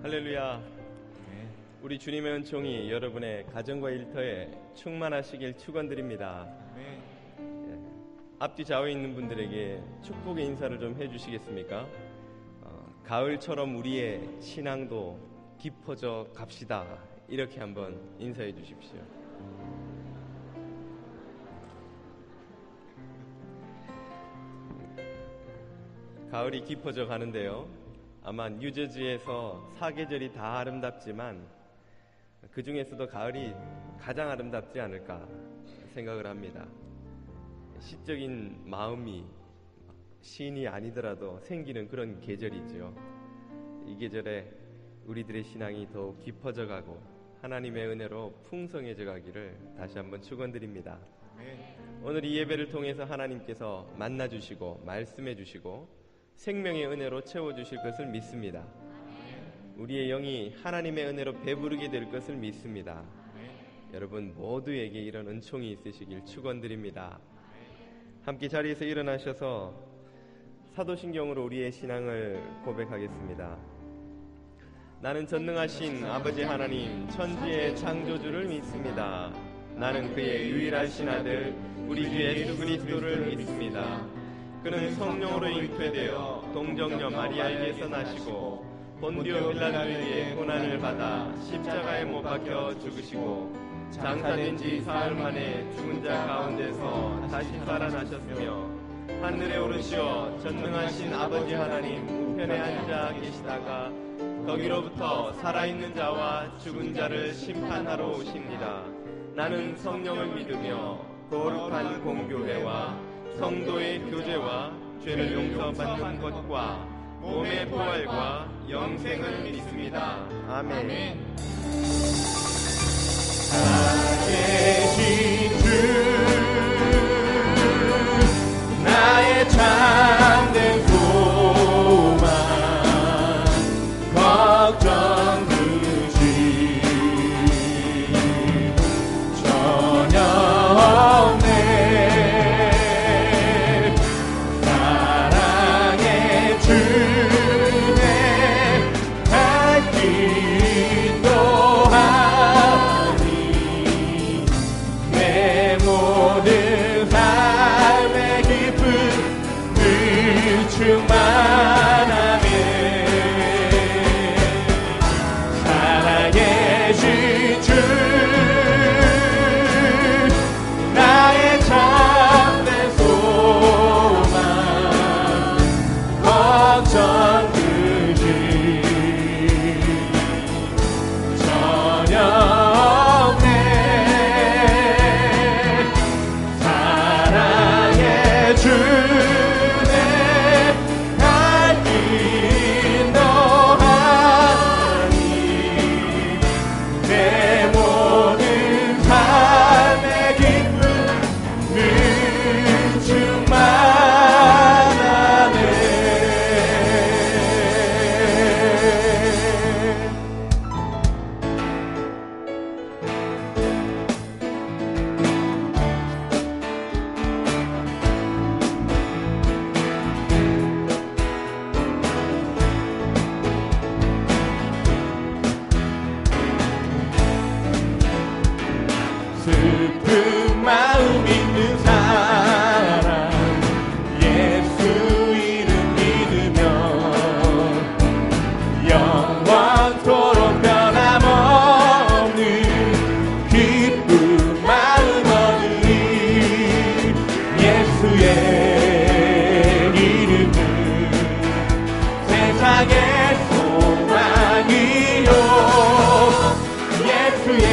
할렐루야. 우리 주님의 은총이 여러분의 가정과 일터에 충만하시길 축원드립니다. 앞뒤 좌우에 있는 분들에게 축복의 인사를 좀 해주시겠습니까? 가을처럼 우리의 신앙도 깊어져 갑시다. 이렇게 한번 인사해 주십시오. 가을이 깊어져 가는데요, 아마 뉴저지에서 사계절이 다 아름답지만 그 중에서도 가을이 가장 아름답지 않을까 생각을 합니다. 시적인 마음이 시인이 아니더라도 생기는 그런 계절이죠. 이 계절에 우리들의 신앙이 더욱 깊어져 가고 하나님의 은혜로 풍성해져 가기를 다시 한번 축원드립니다. 오늘 이 예배를 통해서 하나님께서 만나주시고 말씀해주시고 생명의 은혜로 채워주실 것을 믿습니다. 우리의 영이 하나님의 은혜로 배부르게 될 것을 믿습니다. 여러분 모두에게 이런 은총이 있으시길 축원드립니다. 함께 자리에서 일어나셔서 사도신경으로 우리의 신앙을 고백하겠습니다. 나는 전능하신 아버지 하나님 천지의 창조주를 믿습니다. 나는 그의 유일하신 아들 우리 주 예수 그리스도를 믿습니다. 그는 성령으로 잉태되어 동정녀 마리아에게서 나시고 본디오 빌라도에게 고난을 받아 십자가에 못 박혀 죽으시고 장사된 지 사흘 만에 죽은 자 가운데서 다시 살아나셨으며 하늘에 오르시어 전능하신 아버지 하나님 우편에 앉아 계시다가 거기로부터 살아있는 자와 죽은 자를 심판하러 오십니다. 나는 성령을 믿으며 거룩한 공교회와 성도의 교제와 죄를 용서받는 것과 몸의 부활과 영생을 믿습니다. 아멘. 살아계신 주 나의 참된 소망 걱정 그지 전혀 없네. 살아계신 주 나의 참된 소망 걱정 그지 전혀 없네. 사랑의 주 슬픈 마음 있는 사람 예수 이름 믿으며 영원토록 변함없는 기쁜 마음 얻으리. 예수의 이름은 세상의 소망이요. 예수의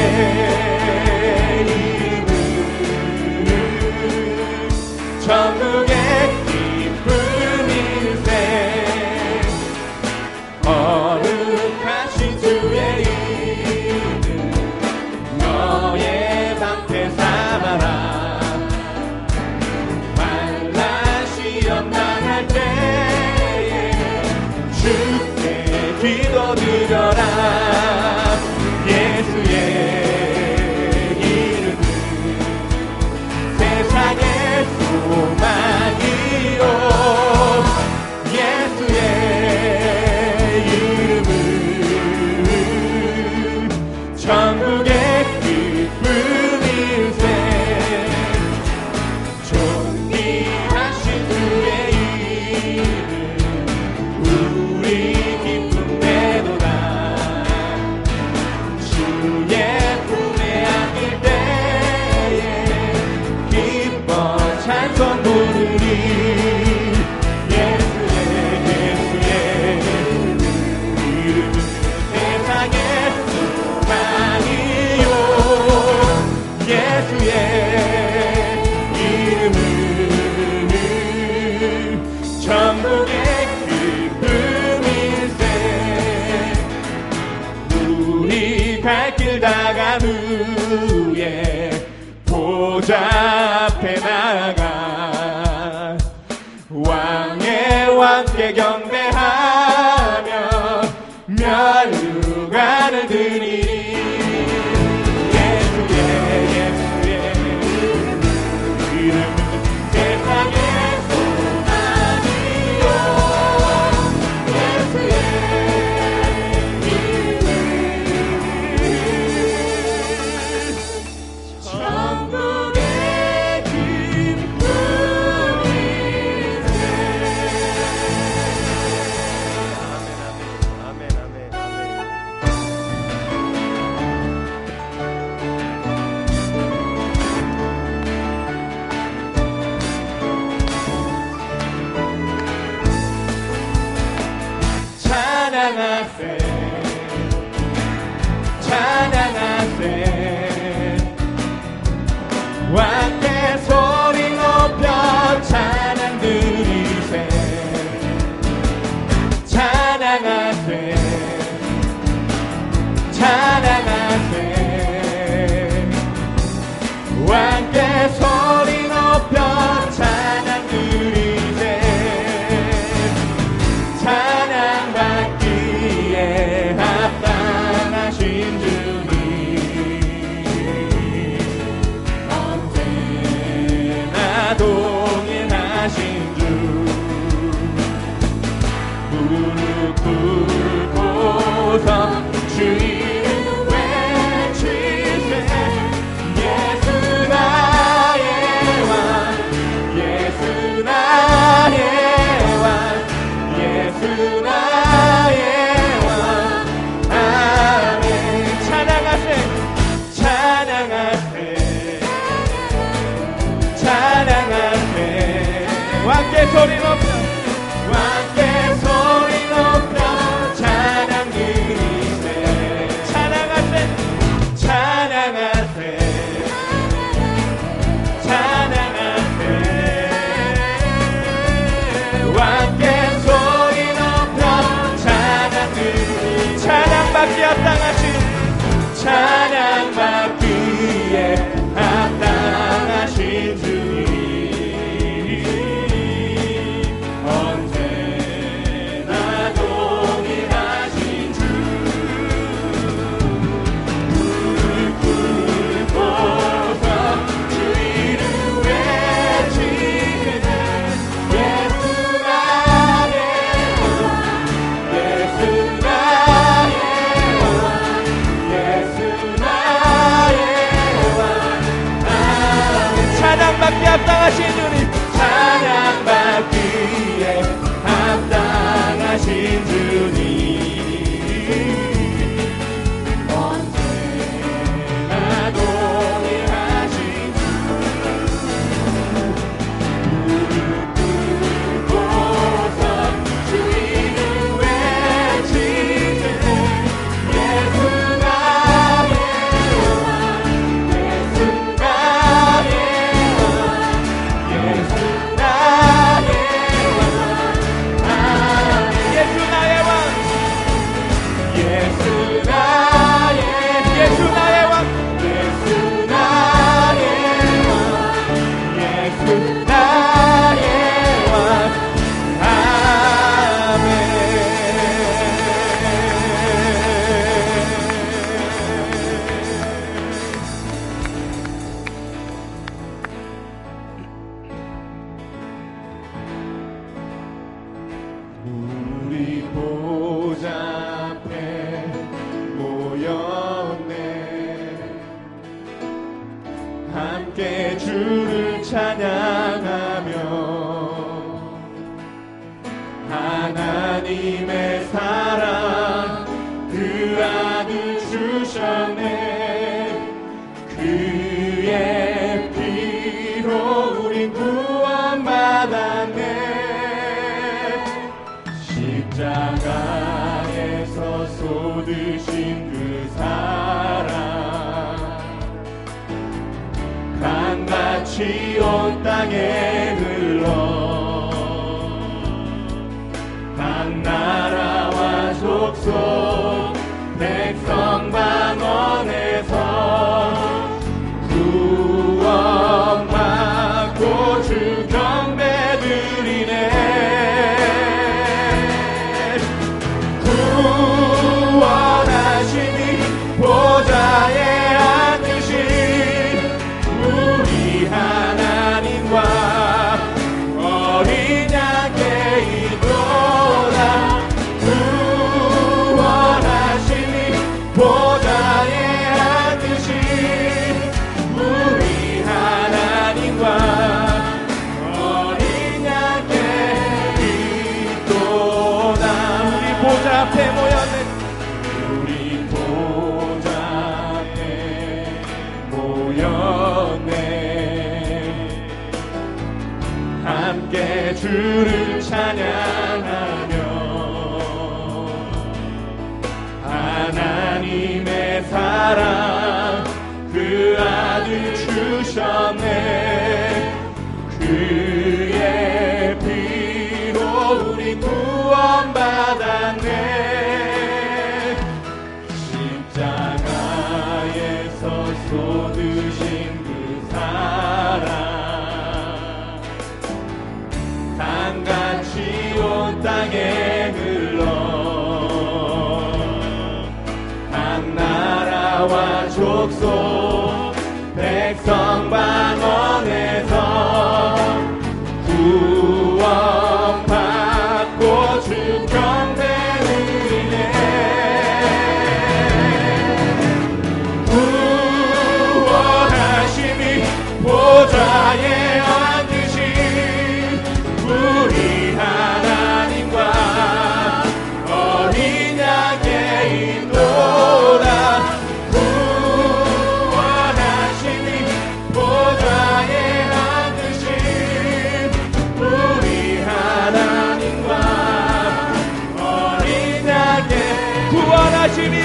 천국의 기쁜 인생 거룩하신 주의 이름 너의 방패 삼아라. 환난 시험 당할 때에 주께 기도드려라. 예수의 이름은 세상의 소망이요. 예수의 이름은 갈 길 다간 후에 보좌 앞에 나가 왕의 왕께 경배하며 면류관을 드리리. 예수의 이름은 세상의 소망이요. 예수의 이름은 천국의 기쁨이세. 아멘, 아멘, 아멘, 아멘. 찬양하세 찬양하세 왕께 소리 높여 찬양 드리세. 찬양하세 찬양하세 왕께 소리 높여 찬양 드리세. 찬양받기에 합당하신 주님 언제나 동일하신 주 무릎 꿇고서 주 이름 외치세. 예수 나의 왕 예수 나의 왕 예수 나의 왕. 아멘. 찬양하세 찬양하세 찬양하세 왕께 소리 높여 왕께 소리 높여 찬양 드리세. 찬양하세 찬양하세 찬양하세 왕께 소리 높여 찬양 드리세. 찬양받기에 합당하신 찬양받기에 합당하신 주님 언제나 동일하신 주 무릎 꿇고서 주 이름 외치는 예수 나의 왕 예수 나의 왕 예수 나의 왕. 아멘. 찬양받기에 합당하신 주님 찬양받기에 합당하신 주님 언제나 동일하신 주 무릎 꿇고서 주 이름 외치는 예수 나의 왕 예수 나의 왕 예수 나의 왕. 아멘. 예수 나의 왕 예수 나의 예수 나의 왕 예수 나의 왕 예수 나의 왕. 아멘. 우리 보좌 앞에 모였네. 함께 주를 찬양하며 하나님의 사랑 그 아들 주셨네. 그의 피로 우린 구원받았네. 십자가에서 쏟으신 그 사랑 강같이 온 땅에 흘러 각 나라와 족속 백성 방언 사랑 그 아들 주셨네. 그의 피로 우리 구원받았네. 십자가에서 쏟으신 그 사랑 강같이 온 땅에 흘러 각 나라와 족속 백성 방언에서 구원받고 주 평생 누리네. 구원하심이 보좌에 앉으신 우리 하나님과 어린 양께 있노라. 구원하심이 보좌에 앉으신 우리 하나님과 어린 양께 구원하심이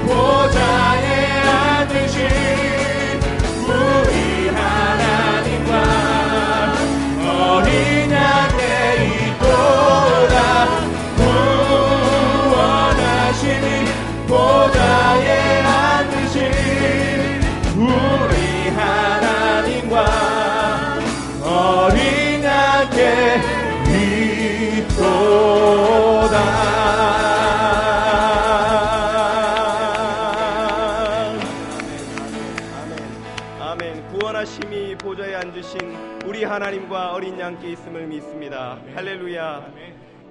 보좌에 앉으신 우리 하나님과 어린 양께 있도다. 구원하심이 보좌에 앉으신 우리 하나님과 어린 양께 있도다. 구원하심이 보좌에 앉으신 우리 하나님과 어린 양께 있음을 믿습니다. 할렐루야.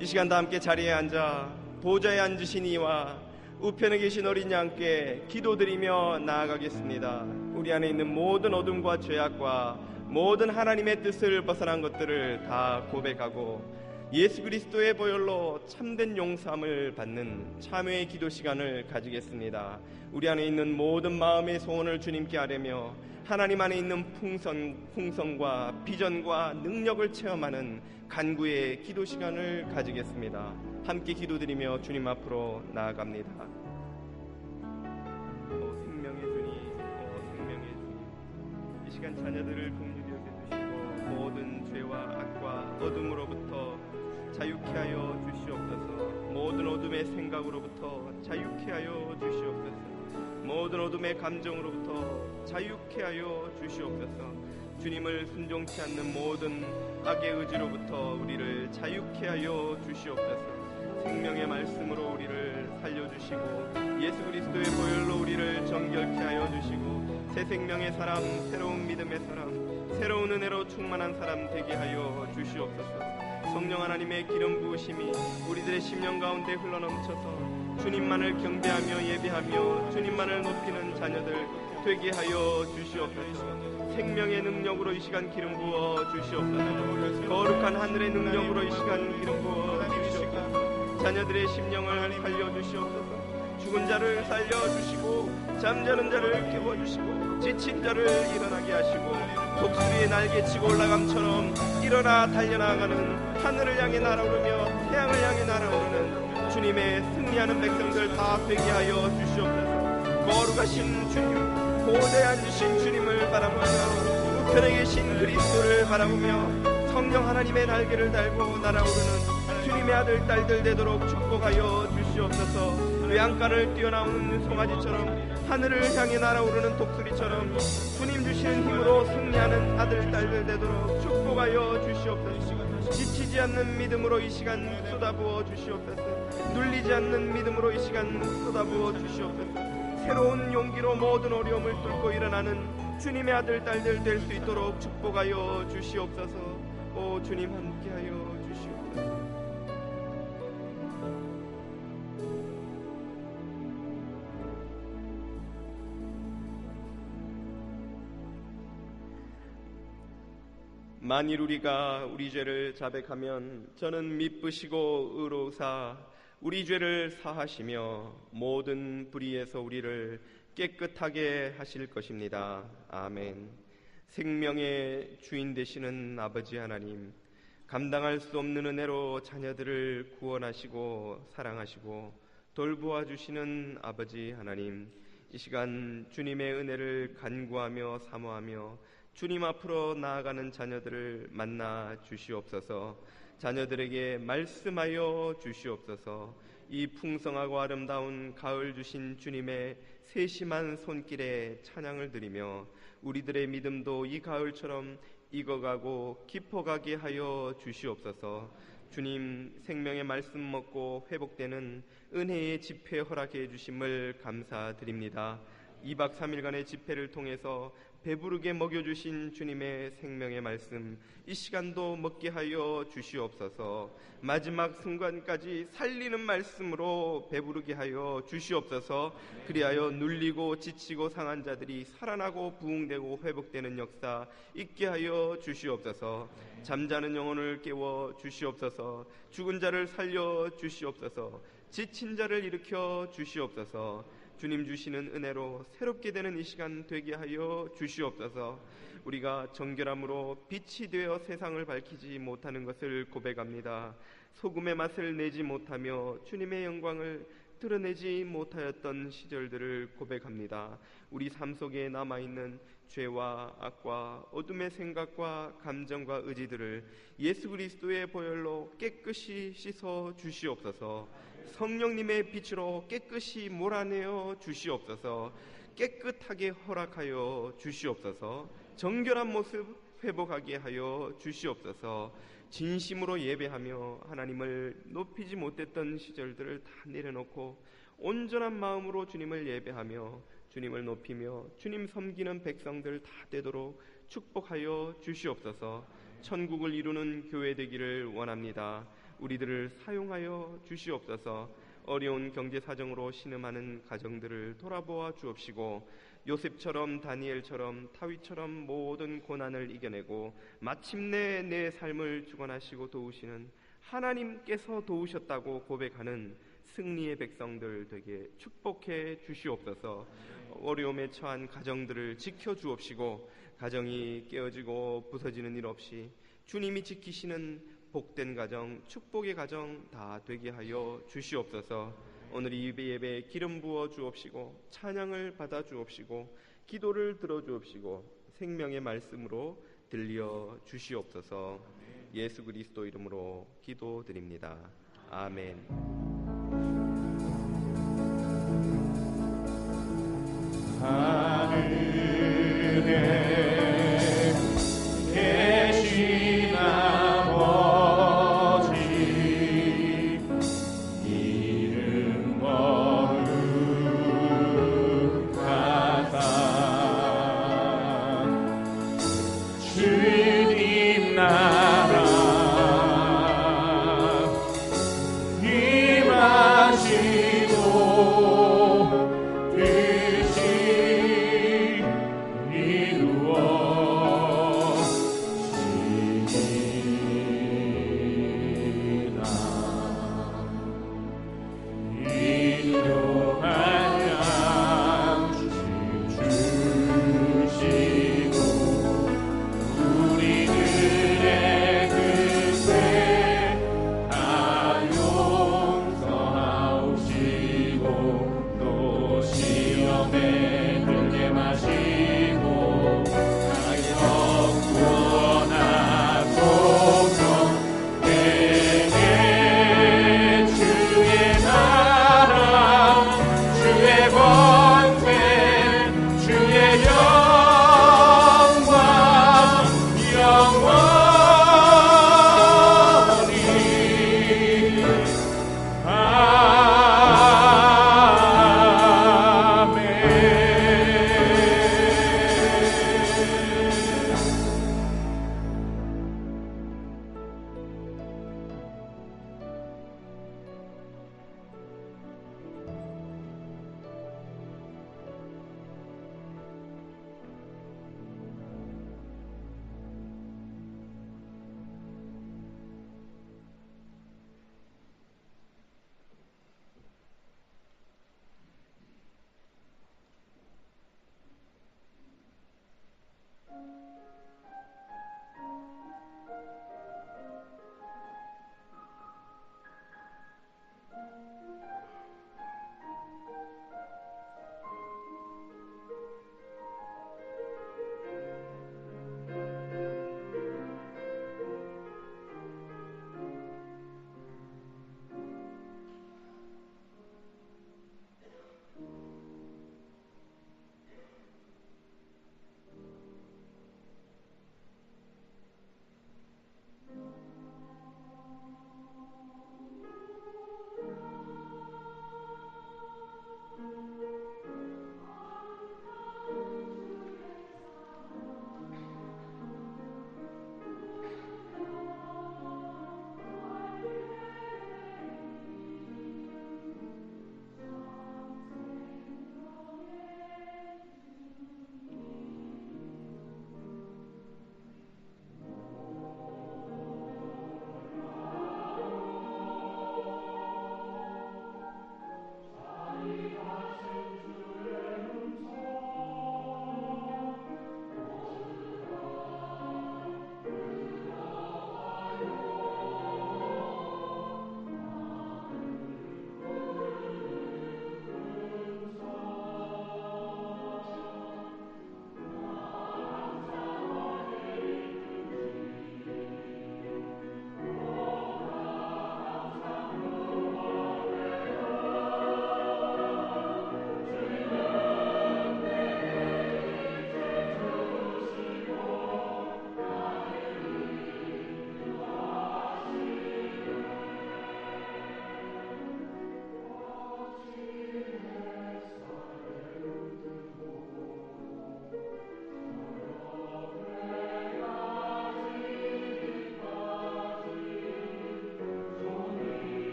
이 시간 다 함께 자리에 앉아 보좌에 앉으신 이와 우편에 계신 어린 양께 기도드리며 나아가겠습니다. 우리 안에 있는 모든 어둠과 죄악과 모든 하나님의 뜻을 벗어난 것들을 다 고백하고 예수 그리스도의 보혈로 참된 용서함을 받는 참회의 기도 시간을 가지겠습니다. 우리 안에 있는 모든 마음의 소원을 주님께 아뢰며 하나님 안에 있는 풍성과 비전과 능력을 체험하는 간구의 기도 시간을 가지겠습니다. 함께 기도드리며 주님 앞으로 나아갑니다. 생명의 주님, 생명의 주님, 이 시간 자녀들을 긍휼히 여겨주시고 모든 죄와 악과 어둠으로부터 자유케 하여 주시옵소서. 모든 어둠의 생각으로부터 자유케 하여 주시옵소서. 모든 어둠의 감정으로부터 자유케 하여 주시옵소서. 주님을 순종치 않는 모든 악의 의지로부터 우리를 자유케 하여 주시옵소서. 생명의 말씀으로 우리를 살려주시고 예수 그리스도의 보혈로 우리를 정결케 하여 주시고 새 생명의 사람, 새로운 믿음의 사람, 새로운 은혜로 충만한 사람 되게 하여 주시옵소서. 성령 하나님의 기름 부으심이 우리들의 심령 가운데 흘러넘쳐서 주님만을 경배하며 예배하며 주님만을 높이는 자녀들 되게 하여 주시옵소서. 생명의 능력으로 이 시간 기름 부어 주시옵소서. 거룩한 하늘의 능력으로 이 시간 기름 부어 주시옵소서. 자녀들의 심령을 살려주시옵소서. 죽은 자를 살려주시고 잠자는 자를 깨워주시고 지친 자를 일어나게 하시고 독수리의 날개치고 올라감처럼 일어나 달려나가는 하늘을 향해 날아오르며 태양을 향해 날아오르는 주님의 승리하는 백성들 다 되게 하여 주시옵소서. 거룩하신 주님, 보좌에 앉으신 주님을 바라보며 우편에 계신 그리스도를 바라보며 성령 하나님의 날개를 달고 날아오르는 주님의 아들 딸들 되도록 축복하여 주시옵소서. 외양간을 뛰어나오는 송아지처럼 하늘을 향해 날아오르는 독수리처럼 주님 주시는 힘으로 승리하는 아들 딸들 되도록 축복하여 주시옵소서. 지치지 않는 믿음으로 이 시간 쏟아부어 주시옵소서. 눌리지 않는 믿음으로 이 시간 쏟아부어 주시옵소서. 새로운 용기로 모든 어려움을 뚫고 일어나는 주님의 아들 딸들 될 수 있도록 축복하여 주시옵소서. 오 주님 함께하여 주시옵소서. 만일 우리가 우리 죄를 자백하면 저는 미쁘시고 의로우사 우리 죄를 사하시며 모든 불의에서 우리를 깨끗하게 하실 것입니다. 아멘. 생명의 주인 되시는 아버지 하나님, 감당할 수 없는 은혜로 자녀들을 구원하시고 사랑하시고 돌보아 주시는 아버지 하나님, 이 시간 주님의 은혜를 간구하며 사모하며 주님 앞으로 나아가는 자녀들을 만나 주시옵소서. 자녀들에게 말씀하여 주시옵소서. 이 풍성하고 아름다운 가을 주신 주님의 세심한 손길에 찬양을 드리며 우리들의 믿음도 이 가을처럼 익어가고 깊어가게 하여 주시옵소서. 주님 생명의 말씀 먹고 회복되는 은혜의 집회 허락해 주심을 감사드립니다. 2박 3일간의 집회를 통해서 배부르게 먹여주신 주님의 생명의 말씀, 이 시간도 먹게 하여 주시옵소서. 마지막 순간까지 살리는 말씀으로 배부르게 하여 주시옵소서. 그리하여 눌리고 지치고 상한 자들이 살아나고 부흥되고 회복되는 역사 있게 하여 주시옵소서. 잠자는 영혼을 깨워 주시옵소서. 죽은 자를 살려 주시옵소서. 지친 자를 일으켜 주시옵소서. 주님 주시는 은혜로 새롭게 되는 이 시간 되게 하여 주시옵소서. 우리가 정결함으로 빛이 되어 세상을 밝히지 못하는 것을 고백합니다. 소금의 맛을 내지 못하며 주님의 영광을 드러내지 못하였던 시절들을 고백합니다. 우리 삶 속에 남아있는 죄와 악과 어둠의 생각과 감정과 의지들을 예수 그리스도의 보혈로 깨끗이 씻어 주시옵소서. 성령님의 빛으로 깨끗이 몰아내어 주시옵소서. 깨끗하게 허락하여 주시옵소서. 정결한 모습 회복하게 하여 주시옵소서. 진심으로 예배하며 하나님을 높이지 못했던 시절들을 다 내려놓고 온전한 마음으로 주님을 예배하며 주님을 높이며 주님 섬기는 백성들 다 되도록 축복하여 주시옵소서. 천국을 이루는 교회 되기를 원합니다. 우리들을 사용하여 주시옵소서. 어려운 경제 사정으로 신음하는 가정들을 돌아보아 주옵시고 요셉처럼 다니엘처럼 다윗처럼 모든 고난을 이겨내고 마침내 내 삶을 주관하시고 도우시는 하나님께서 도우셨다고 고백하는 승리의 백성들 되게 축복해 주시옵소서. 어려움에 처한 가정들을 지켜주옵시고 가정이 깨어지고 부서지는 일 없이 주님이 지키시는 복된 가정, 축복의 가정 다 되게 하여 주시옵소서. 오늘 이 예배에 기름 부어 주옵시고 찬양을 받아 주옵시고 기도를 들어 주옵시고 생명의 말씀으로 들려 주시옵소서. 예수 그리스도 이름으로 기도드립니다. 아멘. 하늘에 계신 아버지 이름 거룩하사 주님 나라 임하시고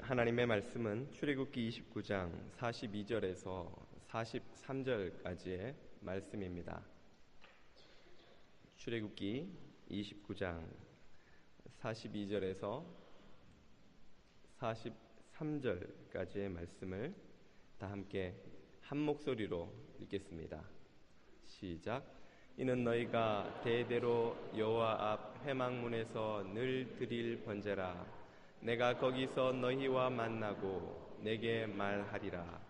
하나님의 말씀은 출애굽기 29장 42절에서 43절까지의 말씀입니다. 출애굽기 29장 42절에서 43절까지의 말씀을 다 함께 한 목소리로 읽겠습니다. 시작. 이는 너희가 대대로 여호와 앞 회막문에서 늘 드릴 번제라. 내가 거기서 너희와 만나고 내게 말하리라.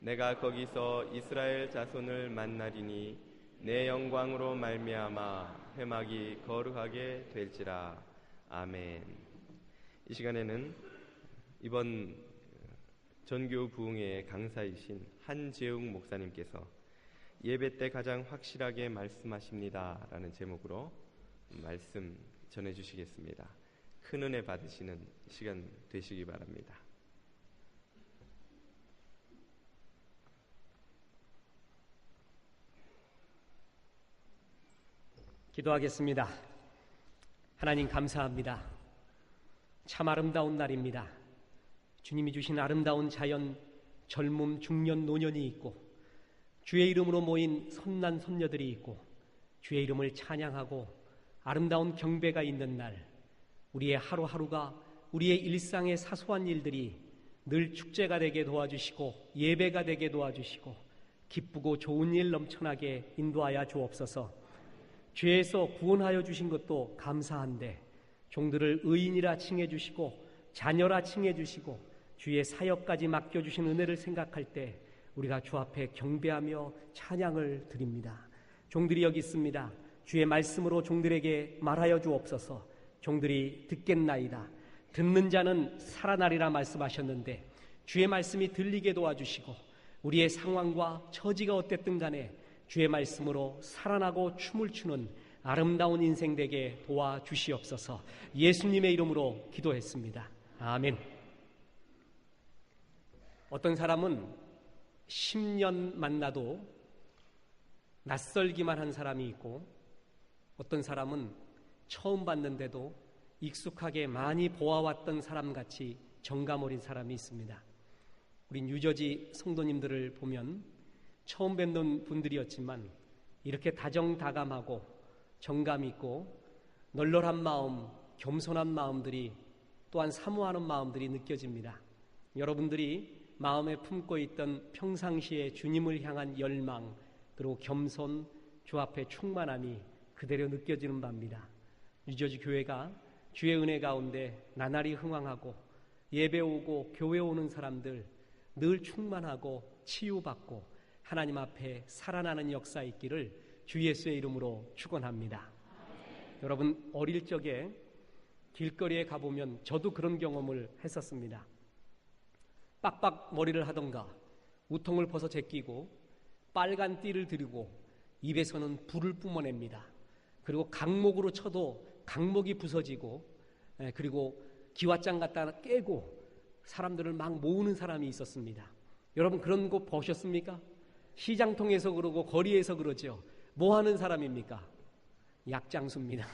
내가 거기서 이스라엘 자손을 만나리니 내 영광으로 말미암아 회막이 거룩하게 될지라. 아멘. 이 시간에는 이번 전교 부흥회의 강사이신 한재웅 목사님께서 예배 때 가장 확실하게 말씀하십니다 라는 제목으로 말씀 전해주시겠습니다. 큰 은혜 받으시는 시간 되시기 바랍니다. 기도하겠습니다. 하나님 감사합니다. 참 아름다운 날입니다. 주님이 주신 아름다운 자연, 젊음, 중년, 노년이 있고 주의 이름으로 모인 선난 선녀들이 있고 주의 이름을 찬양하고 아름다운 경배가 있는 날, 우리의 하루하루가 우리의 일상의 사소한 일들이 늘 축제가 되게 도와주시고 예배가 되게 도와주시고 기쁘고 좋은 일 넘쳐나게 인도하여 주옵소서. 죄에서 구원하여 주신 것도 감사한데 종들을 의인이라 칭해 주시고 자녀라 칭해 주시고 주의 사역까지 맡겨주신 은혜를 생각할 때 우리가 주 앞에 경배하며 찬양을 드립니다. 종들이 여기 있습니다. 주의 말씀으로 종들에게 말하여 주옵소서. 종들이 듣겠나이다. 듣는 자는 살아나리라 말씀하셨는데 주의 말씀이 들리게 도와주시고 우리의 상황과 처지가 어땠든 간에 주의 말씀으로 살아나고 춤을 추는 아름다운 인생 되게 도와주시옵소서. 예수님의 이름으로 기도했습니다. 아멘. 어떤 사람은 10년 만나도 낯설기만 한 사람이 있고 어떤 사람은 처음 봤는데도 익숙하게 많이 보아왔던 사람같이 정감 어린 사람이 있습니다. 우리 뉴저지 성도님들을 보면 처음 뵙는 분들이었지만 이렇게 다정다감하고 정감 있고 널널한 마음, 겸손한 마음들이 또한 사모하는 마음들이 느껴집니다. 여러분들이 마음에 품고 있던 평상시에 주님을 향한 열망 그리고 겸손, 주 앞에 충만함이 그대로 느껴지는 바입니다. 뉴저지 교회가 주의 은혜 가운데 나날이 흥왕하고 예배 오고 교회 오는 사람들 늘 충만하고 치유받고 하나님 앞에 살아나는 역사 있기를 주 예수의 이름으로 축원합니다. 여러분 어릴 적에 길거리에 가보면 저도 그런 경험을 했었습니다. 빡빡 머리를 하던가 우통을 벗어 제끼고 빨간 띠를 들이고 입에서는 불을 뿜어냅니다. 그리고 강목으로 쳐도 강목이 부서지고 그리고 기왓장 갖다 깨고 사람들을 막 모으는 사람이 있었습니다. 여러분 그런 거 보셨습니까? 시장통에서 그러고 거리에서 그러죠. 뭐 하는 사람입니까? 약장수입니다.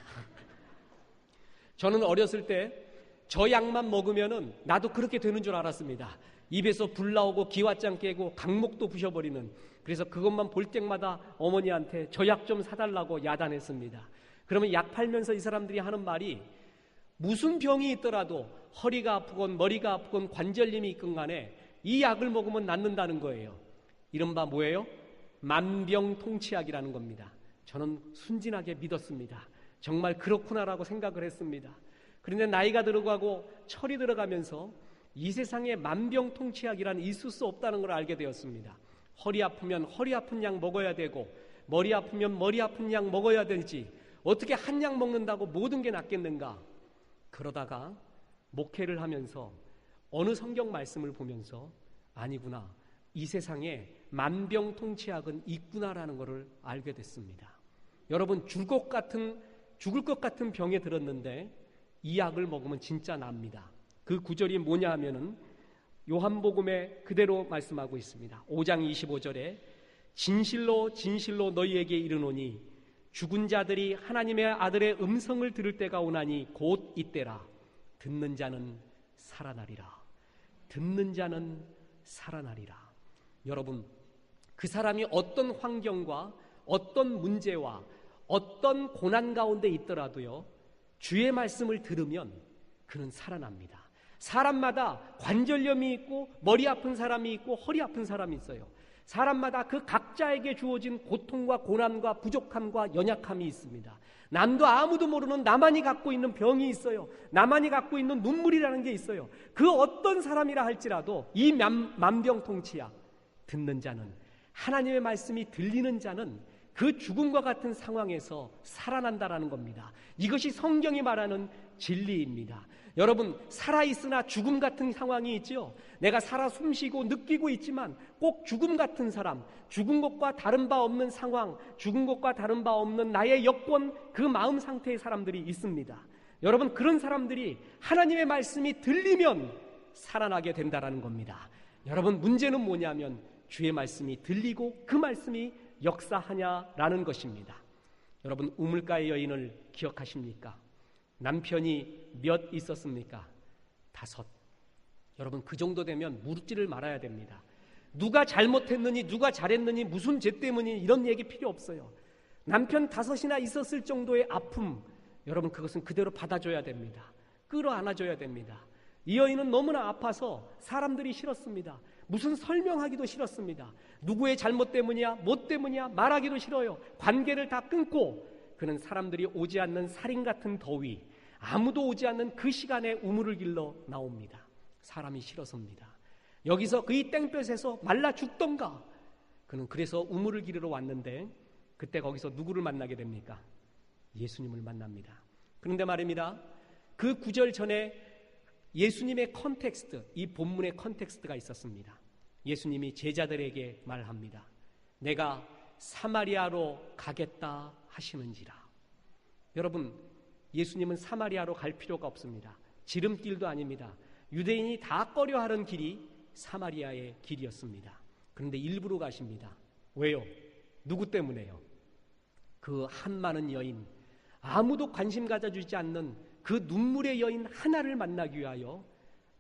저는 어렸을 때 저 약만 먹으면은 나도 그렇게 되는 줄 알았습니다. 입에서 불 나오고 기왓장 깨고 강목도 부셔버리는. 그래서 그것만 볼 때마다 어머니한테 저 약 좀 사달라고 야단했습니다. 그러면 약 팔면서 이 사람들이 하는 말이 무슨 병이 있더라도 허리가 아프건 머리가 아프건 관절염이 있건 간에 이 약을 먹으면 낫는다는 거예요. 이른바 뭐예요? 만병통치약이라는 겁니다. 저는 순진하게 믿었습니다. 정말 그렇구나라고 생각을 했습니다. 그런데 나이가 들어가고 철이 들어가면서 이 세상에 만병통치약이란 있을 수 없다는 걸 알게 되었습니다. 허리 아프면 허리 아픈 약 먹어야 되고 머리 아프면 머리 아픈 약 먹어야 되지 어떻게 한 약 먹는다고 모든 게 낫겠는가. 그러다가 목회를 하면서 어느 성경 말씀을 보면서 아니구나, 이 세상에 만병통치약은 있구나라는 것을 알게 됐습니다. 여러분 죽을 것 같은 병에 들었는데 이 약을 먹으면 진짜 납니다. 그 구절이 뭐냐 하면은 요한복음에 그대로 말씀하고 있습니다. 5장 25절에 진실로 진실로 너희에게 이르노니 죽은 자들이 하나님의 아들의 음성을 들을 때가 오나니 곧 이때라. 듣는 자는 살아나리라. 듣는 자는 살아나리라. 여러분, 그 사람이 어떤 환경과 어떤 문제와 어떤 고난 가운데 있더라도요, 주의 말씀을 들으면 그는 살아납니다. 사람마다 관절염이 있고 머리 아픈 사람이 있고 허리 아픈 사람이 있어요. 사람마다 그 각자에게 주어진 고통과 고난과 부족함과 연약함이 있습니다. 남도 아무도 모르는 나만이 갖고 있는 병이 있어요. 나만이 갖고 있는 눈물이라는 게 있어요. 그 어떤 사람이라 할지라도 이 만병통치약, 듣는 자는, 하나님의 말씀이 들리는 자는 그 죽음과 같은 상황에서 살아난다라는 겁니다. 이것이 성경이 말하는 진리입니다. 여러분, 살아있으나 죽음 같은 상황이 있죠. 내가 살아 숨쉬고 느끼고 있지만 꼭 죽음 같은 사람, 죽은 것과 다른 바 없는 상황, 죽은 것과 다른 바 없는 나의 여건, 그 마음 상태의 사람들이 있습니다. 여러분, 그런 사람들이 하나님의 말씀이 들리면 살아나게 된다라는 겁니다. 여러분, 문제는 뭐냐면 주의 말씀이 들리고 그 말씀이 역사하냐라는 것입니다. 여러분, 우물가의 여인을 기억하십니까? 남편이 몇 있었습니까? 5. 여러분, 그 정도 되면 묻지를 말아야 됩니다. 누가 잘못했느니 누가 잘했느니 무슨 죄 때문이 이런 얘기 필요 없어요. 남편 5이나 있었을 정도의 아픔, 여러분 그것은 그대로 받아줘야 됩니다. 끌어안아줘야 됩니다. 이 여인은 너무나 아파서 사람들이 싫었습니다. 무슨 설명하기도 싫었습니다. 누구의 잘못 때문이야, 뭐 때문이야 말하기도 싫어요. 관계를 다 끊고 그는 사람들이 오지 않는 살인 같은 더위, 아무도 오지 않는 그 시간에 우물을 길러 나옵니다. 사람이 싫어서입니다. 여기서 그 이 땡볕에서 말라 죽던가. 그는 그래서 우물을 기르러 왔는데 그때 거기서 누구를 만나게 됩니까? 예수님을 만납니다. 그런데 말입니다, 그 구절 전에 예수님의 컨텍스트, 이 본문의 컨텍스트가 있었습니다. 예수님이 제자들에게 말합니다. 내가 사마리아로 가겠다 하시는지라. 여러분, 예수님은 사마리아로 갈 필요가 없습니다. 지름길도 아닙니다. 유대인이 다 꺼려하는 길이 사마리아의 길이었습니다. 그런데 일부러 가십니다. 왜요? 누구 때문에요? 그 한 많은 여인, 아무도 관심 가져주지 않는 그 눈물의 여인 하나를 만나기 위하여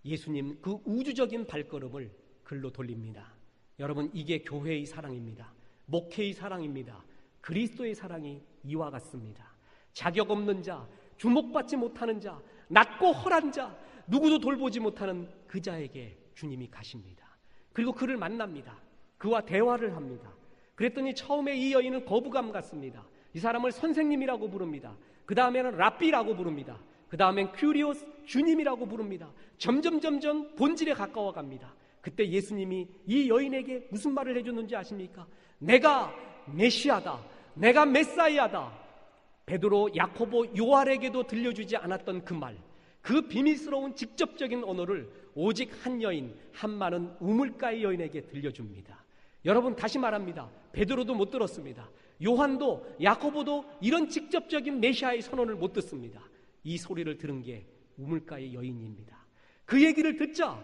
예수님 그 우주적인 발걸음을 글로 돌립니다. 여러분, 이게 교회의 사랑입니다. 목회의 사랑입니다. 그리스도의 사랑이 이와 같습니다. 자격 없는 자, 주목받지 못하는 자, 낮고 헐한 자, 누구도 돌보지 못하는 그 자에게 주님이 가십니다. 그리고 그를 만납니다. 그와 대화를 합니다. 그랬더니 처음에 이 여인은 거부감 갖습니다. 이 사람을 선생님이라고 부릅니다. 그 다음에는 랍비라고 부릅니다. 그 다음엔 큐리오스, 주님이라고 부릅니다. 점점 본질에 가까워 갑니다. 그때 예수님이 이 여인에게 무슨 말을 해줬는지 아십니까? 내가 메시아다, 내가 메사이아다. 베드로, 야코보, 요한에게도 들려주지 않았던 그 말, 그 비밀스러운 직접적인 언어를 오직 한 여인, 한 많은 우물가의 여인에게 들려줍니다. 여러분, 다시 말합니다. 베드로도 못 들었습니다. 요한도, 야코보도 이런 직접적인 메시아의 선언을 못 듣습니다. 이 소리를 들은 게 우물가의 여인입니다. 그 얘기를 듣자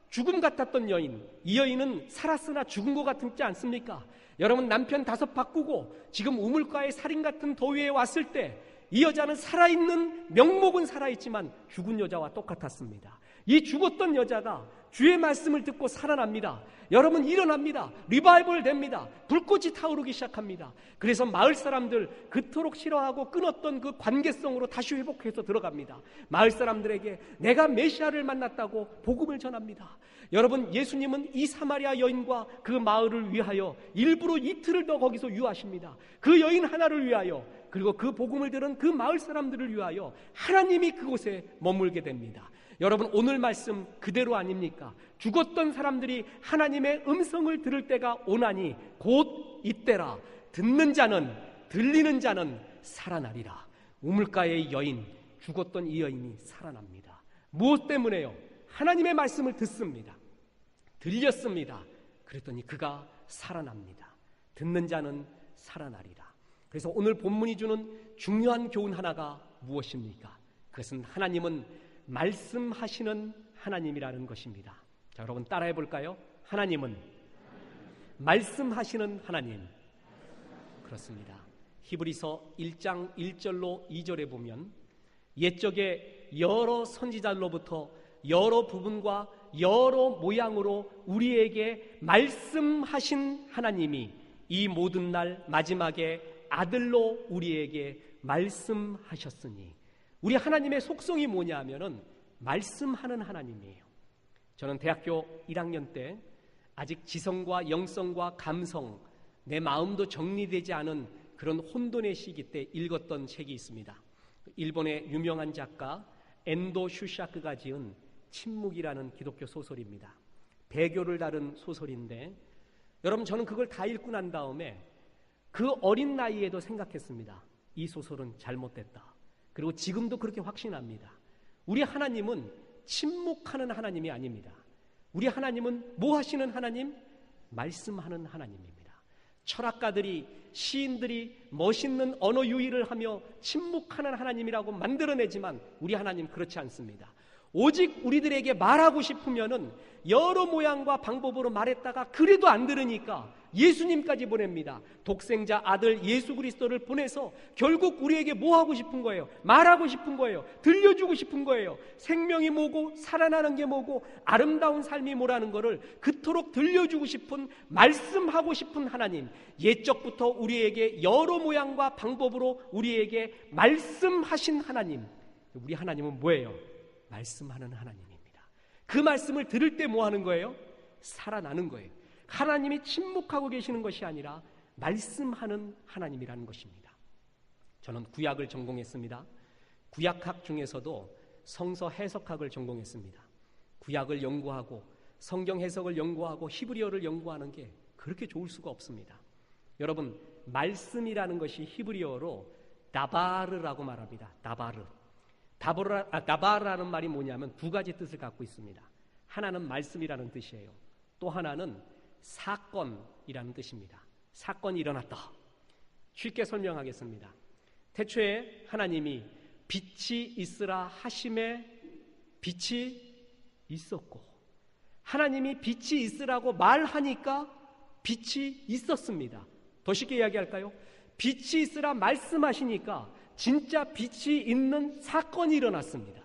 죽음 같았던 여인, 이 여인은 살았으나 죽은 것 같지 않습니까? 여러분, 남편 5 바꾸고 지금 우물가의 살인 같은 더위에 왔을 때 이 여자는 살아있는, 명목은 살아있지만 죽은 여자와 똑같았습니다. 이 죽었던 여자가 주의 말씀을 듣고 살아납니다. 여러분, 일어납니다. 리바이벌 됩니다. 불꽃이 타오르기 시작합니다. 그래서 마을 사람들, 그토록 싫어하고 끊었던 그 관계성으로 다시 회복해서 들어갑니다. 마을 사람들에게 내가 메시아를 만났다고 복음을 전합니다. 여러분, 예수님은 이 사마리아 여인과 그 마을을 위하여 일부러 이틀을 더 거기서 유하십니다. 그 여인 하나를 위하여, 그리고 그 복음을 들은 그 마을 사람들을 위하여 하나님이 그곳에 머물게 됩니다. 여러분, 오늘 말씀 그대로 아닙니까? 죽었던 사람들이 하나님의 음성을 들을 때가 오나니 곧 이때라. 듣는 자는, 들리는 자는 살아나리라. 우물가의 여인, 죽었던 이 여인이 살아납니다. 무엇 때문에요? 하나님의 말씀을 듣습니다. 들렸습니다. 그랬더니 그가 살아납니다. 듣는 자는 살아나리라. 그래서 오늘 본문이 주는 중요한 교훈 하나가 무엇입니까? 그것은 하나님은 말씀하시는 하나님이라는 것입니다. 자, 여러분 따라해 볼까요? 하나님은 말씀하시는 하나님. 그렇습니다. 히브리서 1장 1절로 2절에 보면 옛적에 여러 선지자들로부터 여러 부분과 여러 모양으로 우리에게 말씀하신 하나님이 이 모든 날 마지막에 아들로 우리에게 말씀하셨으니, 우리 하나님의 속성이 뭐냐 하면은 말씀하는 하나님이에요. 저는 대학교 1학년 때 아직 지성과 영성과 감성, 내 마음도 정리되지 않은 그런 혼돈의 시기 때 읽었던 책이 있습니다. 일본의 유명한 작가 엔도 슈샤크가 지은 침묵이라는 기독교 소설입니다. 배교를 다룬 소설인데, 여러분, 저는 그걸 다 읽고 난 다음에 그 어린 나이에도 생각했습니다. 이 소설은 잘못됐다. 그리고 지금도 그렇게 확신합니다. 우리 하나님은 침묵하는 하나님이 아닙니다. 우리 하나님은 뭐 하시는 하나님? 말씀하는 하나님입니다. 철학가들이, 시인들이 멋있는 언어 유희를 하며 침묵하는 하나님이라고 만들어내지만 우리 하나님 그렇지 않습니다. 오직 우리들에게 말하고 싶으면은 여러 모양과 방법으로 말했다가 그래도 안 들으니까 예수님까지 보냅니다. 독생자 아들 예수 그리스도를 보내서 결국 우리에게 뭐 하고 싶은 거예요? 말하고 싶은 거예요. 들려주고 싶은 거예요. 생명이 뭐고 살아나는 게 뭐고 아름다운 삶이 뭐라는 거를 그토록 들려주고 싶은, 말씀하고 싶은 하나님, 옛적부터 우리에게 여러 모양과 방법으로 우리에게 말씀하신 하나님, 우리 하나님은 뭐예요? 말씀하는 하나님입니다. 그 말씀을 들을 때 뭐 하는 거예요? 살아나는 거예요. 하나님이 침묵하고 계시는 것이 아니라 말씀하는 하나님이라는 것입니다. 저는 구약을 전공했습니다. 구약학 중에서도 성서 해석학을 전공했습니다. 구약을 연구하고 성경 해석을 연구하고 히브리어를 연구하는 게 그렇게 좋을 수가 없습니다. 여러분, 말씀이라는 것이 히브리어로 다바르라고 말합니다. 다바르라는 말이 뭐냐면 두 가지 뜻을 갖고 있습니다. 하나는 말씀이라는 뜻이에요. 또 하나는 사건이라는 뜻입니다. 사건이 일어났다. 쉽게 설명하겠습니다. 태초에 하나님이 빛이 있으라 하심에 빛이 있었고, 하나님이 빛이 있으라고 말하니까 빛이 있었습니다. 더 쉽게 이야기할까요? 빛이 있으라 말씀하시니까 진짜 빛이 있는 사건이 일어났습니다.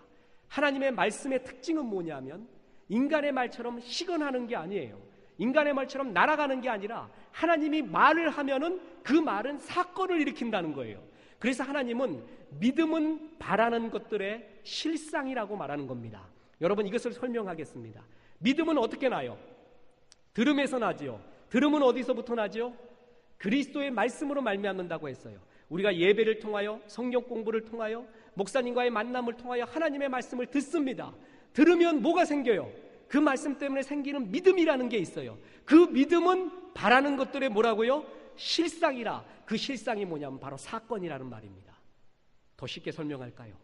하나님의 말씀의 특징은 뭐냐면 인간의 말처럼 시건하는 게 아니에요. 인간의 말처럼 날아가는 게 아니라 하나님이 말을 하면은 그 말은 사건을 일으킨다는 거예요. 그래서 하나님은 믿음은 바라는 것들의 실상이라고 말하는 겁니다. 여러분, 이것을 설명하겠습니다. 믿음은 어떻게 나요? 들음에서 나지요. 들음은 어디서부터 나죠? 그리스도의 말씀으로 말미암는다고 했어요. 우리가 예배를 통하여, 성경 공부를 통하여, 목사님과의 만남을 통하여 하나님의 말씀을 듣습니다. 들으면 뭐가 생겨요? 그 말씀 때문에 생기는 믿음이라는 게 있어요. 그 믿음은 바라는 것들의 뭐라고요? 실상이라. 그 실상이 뭐냐면 바로 사건이라는 말입니다. 더 쉽게 설명할까요?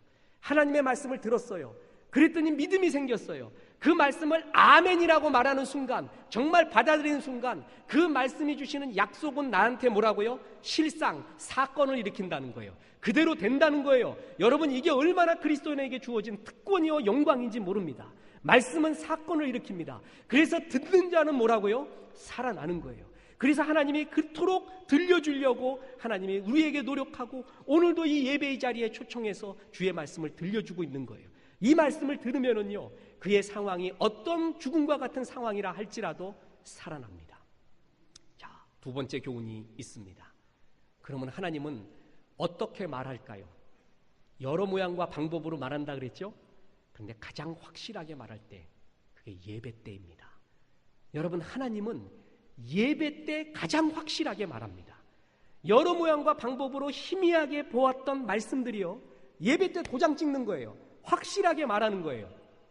하나님의 말씀을 들었어요. 그랬더니 믿음이 생겼어요. 그 말씀을 아멘이라고 말하는 순간, 정말 받아들이는 순간 그 말씀이 주시는 약속은 나한테 뭐라고요? 실상, 사건을 일으킨다는 거예요. 그대로 된다는 거예요. 여러분, 이게 얼마나 그리스도인에게 주어진 특권이요 영광인지 모릅니다. 말씀은 사건을 일으킵니다. 그래서 듣는 자는 뭐라고요? 살아나는 거예요. 그래서 하나님이 그토록 들려주려고 하나님이 우리에게 노력하고 오늘도 이 예배의 자리에 초청해서 주의 말씀을 들려주고 있는 거예요. 이 말씀을 들으면은요, 그의 상황이 어떤 죽음과 같은 상황이라 할지라도 살아납니다. 자, 두 번째 교훈이 있습니다. 그러면 하나님은 어떻게 말할까요? 여러 모양과 방법으로 말한다 그랬죠? 그런데 가장 확실하게 말할 때 그게 예배 때입니다. 여러분, 하나님은 예배 때 가장 확실하게 말합니다. 여러 모양과 방법으로 희미하게 보았던 말씀들이요, 예배 때 도장 찍는 거예요. 확실하게 말하는 거예요.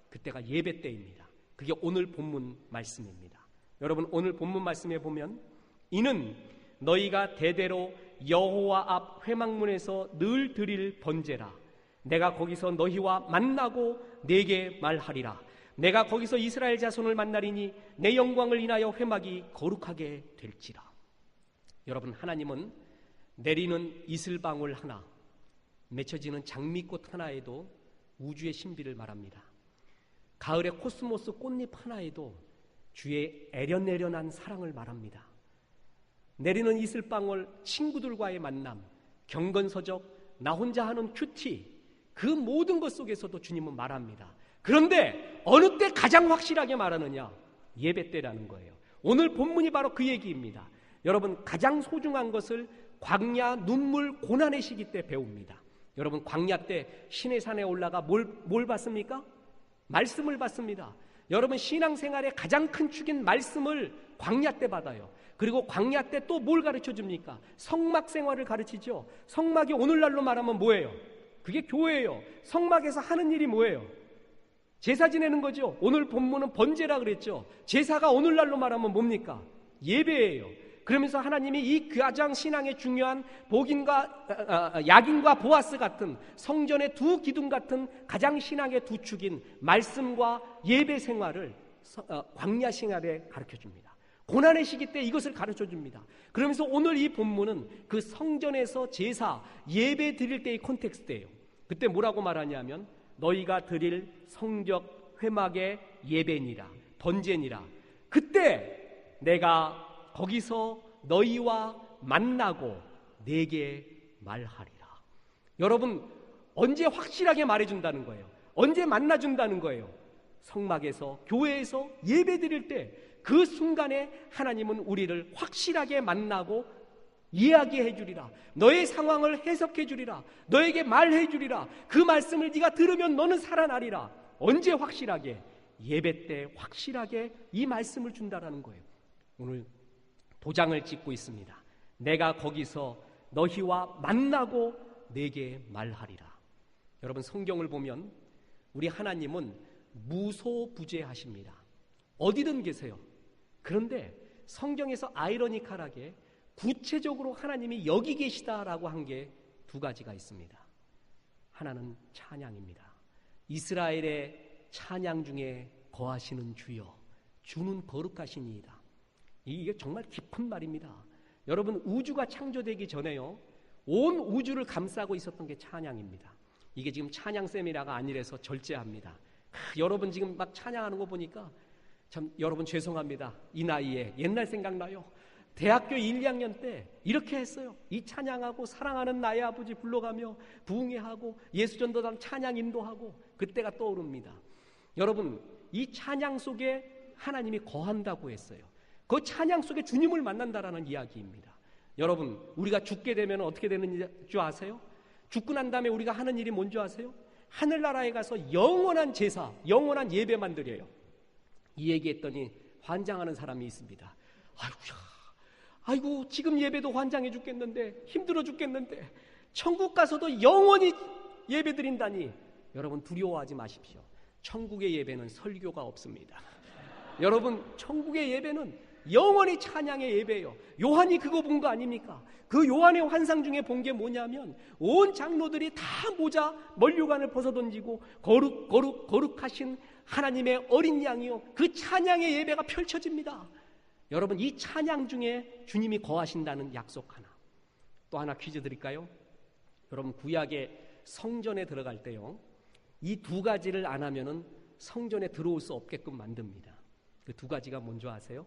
그때가 예배 때입니다. 그게 오늘 본문 말씀입니다. 여러분, 오늘 본문 말씀에 보면 이는 너희가 대대로 여호와 앞 회막문에서 늘 드릴 번제라. 내가 거기서 너희와 만나고 내게 말하리라. 내가 거기서 이스라엘 자손을 만나리니 내 영광을 인하여 회막이 거룩하게 될지라. 여러분, 하나님은 내리는 이슬방울 하나, 맺혀지는 장미꽃 하나에도 우주의 신비를 말합니다. 가을의 코스모스 꽃잎 하나에도 주의 애련애련한 사랑을 말합니다. 내리는 이슬방울, 친구들과의 만남, 경건서적, 나 혼자 하는 큐티, 그 모든 것 속에서도 주님은 말합니다. 그런데 어느 때 가장 확실하게 말하느냐? 예배 때라는 거예요. 오늘 본문이 바로 그 얘기입니다. 여러분, 가장 소중한 것을 광야, 눈물, 고난의 시기 때 배웁니다. 여러분, 광야 때 시내산에 올라가 뭘 받습니까? 말씀을 받습니다. 여러분, 신앙생활의 가장 큰 축인 말씀을 광야 때 받아요. 그리고 광야 때 또 뭘 가르쳐 줍니까? 성막 생활을 가르치죠. 성막이 오늘날로 말하면 뭐예요? 그게 교회예요. 성막에서 하는 일이 뭐예요? 제사 지내는 거죠. 오늘 본문은 번제라 그랬죠. 제사가 오늘날로 말하면 뭡니까? 예배예요. 그러면서 하나님이 이 가장 신앙의 중요한 야긴과 보아스 같은 성전의 두 기둥 같은 가장 신앙의 두 축인 말씀과 예배 생활을 광야 생활에 가르쳐줍니다. 고난의 시기 때 이것을 가르쳐줍니다. 그러면서 오늘 이 본문은 그 성전에서 제사, 예배 드릴 때의 콘텍스트예요. 그때 뭐라고 말하냐면 너희가 드릴 성적 회막의 예배니라, 번제니라. 그때 내가 거기서 너희와 만나고 내게 말하리라. 여러분, 언제 확실하게 말해준다는 거예요? 언제 만나준다는 거예요? 성막에서, 교회에서 예배 드릴 때 그 순간에 하나님은 우리를 확실하게 만나고 이야기해 주리라. 너의 상황을 해석해 주리라. 너에게 말해 주리라. 그 말씀을 네가 들으면 너는 살아나리라. 언제 확실하게? 예배 때 확실하게 이 말씀을 준다라는 거예요. 오늘 도장을 찍고 있습니다. 내가 거기서 너희와 만나고 내게 말하리라. 여러분, 성경을 보면 우리 하나님은 무소부재하십니다. 어디든 계세요. 그런데 성경에서 아이러니컬하게 구체적으로 하나님이 여기 계시다라고 한 게 두 가지가 있습니다. 하나는 찬양입니다. 이스라엘의 찬양 중에 거하시는 주여, 주는 거룩하시니이다. 이게 정말 깊은 말입니다. 여러분, 우주가 창조되기 전에요, 온 우주를 감싸고 있었던 게 찬양입니다. 이게 지금 찬양쌤이라가 아니라서 절제합니다. 여러분 지금 막 찬양하는 거 보니까 참 여러분 죄송합니다. 이 나이에 옛날 생각나요. 대학교 1, 2학년 때 이렇게 했어요. 이 찬양하고 사랑하는 나의 아버지 불러가며 부흥회하고 예수전도단 찬양 인도하고 그때가 떠오릅니다. 여러분, 이 찬양 속에 하나님이 거한다고 했어요. 그 찬양 속에 주님을 만난다라는 이야기입니다. 여러분, 우리가 죽게 되면 어떻게 되는 줄 아세요? 죽고 난 다음에 우리가 하는 일이 뭔지 아세요? 하늘나라에 가서 영원한 제사, 영원한 예배만 드려요. 이 얘기했더니 환장하는 사람이 있습니다. 아이고 지금 예배도 환장해 죽겠는데, 힘들어 죽겠는데 천국 가서도 영원히 예배 드린다니. 여러분, 두려워하지 마십시오. 천국의 예배는 설교가 없습니다. 여러분, 천국의 예배는 영원히 찬양의 예배예요. 요한이 그거 본 거 아닙니까? 그 요한의 환상 중에 본 게 뭐냐면 온 장로들이 다 모자 멀류관을 벗어던지고 거룩하신 하나님의 어린 양이요, 그 찬양의 예배가 펼쳐집니다. 여러분, 이 찬양 중에 주님이 거하신다는 약속 하나. 또 하나 퀴즈 드릴까요? 여러분, 구약의 성전에 들어갈 때요, 이 두 가지를 안 하면은 성전에 들어올 수 없게끔 만듭니다. 그 두 가지가 뭔지 아세요?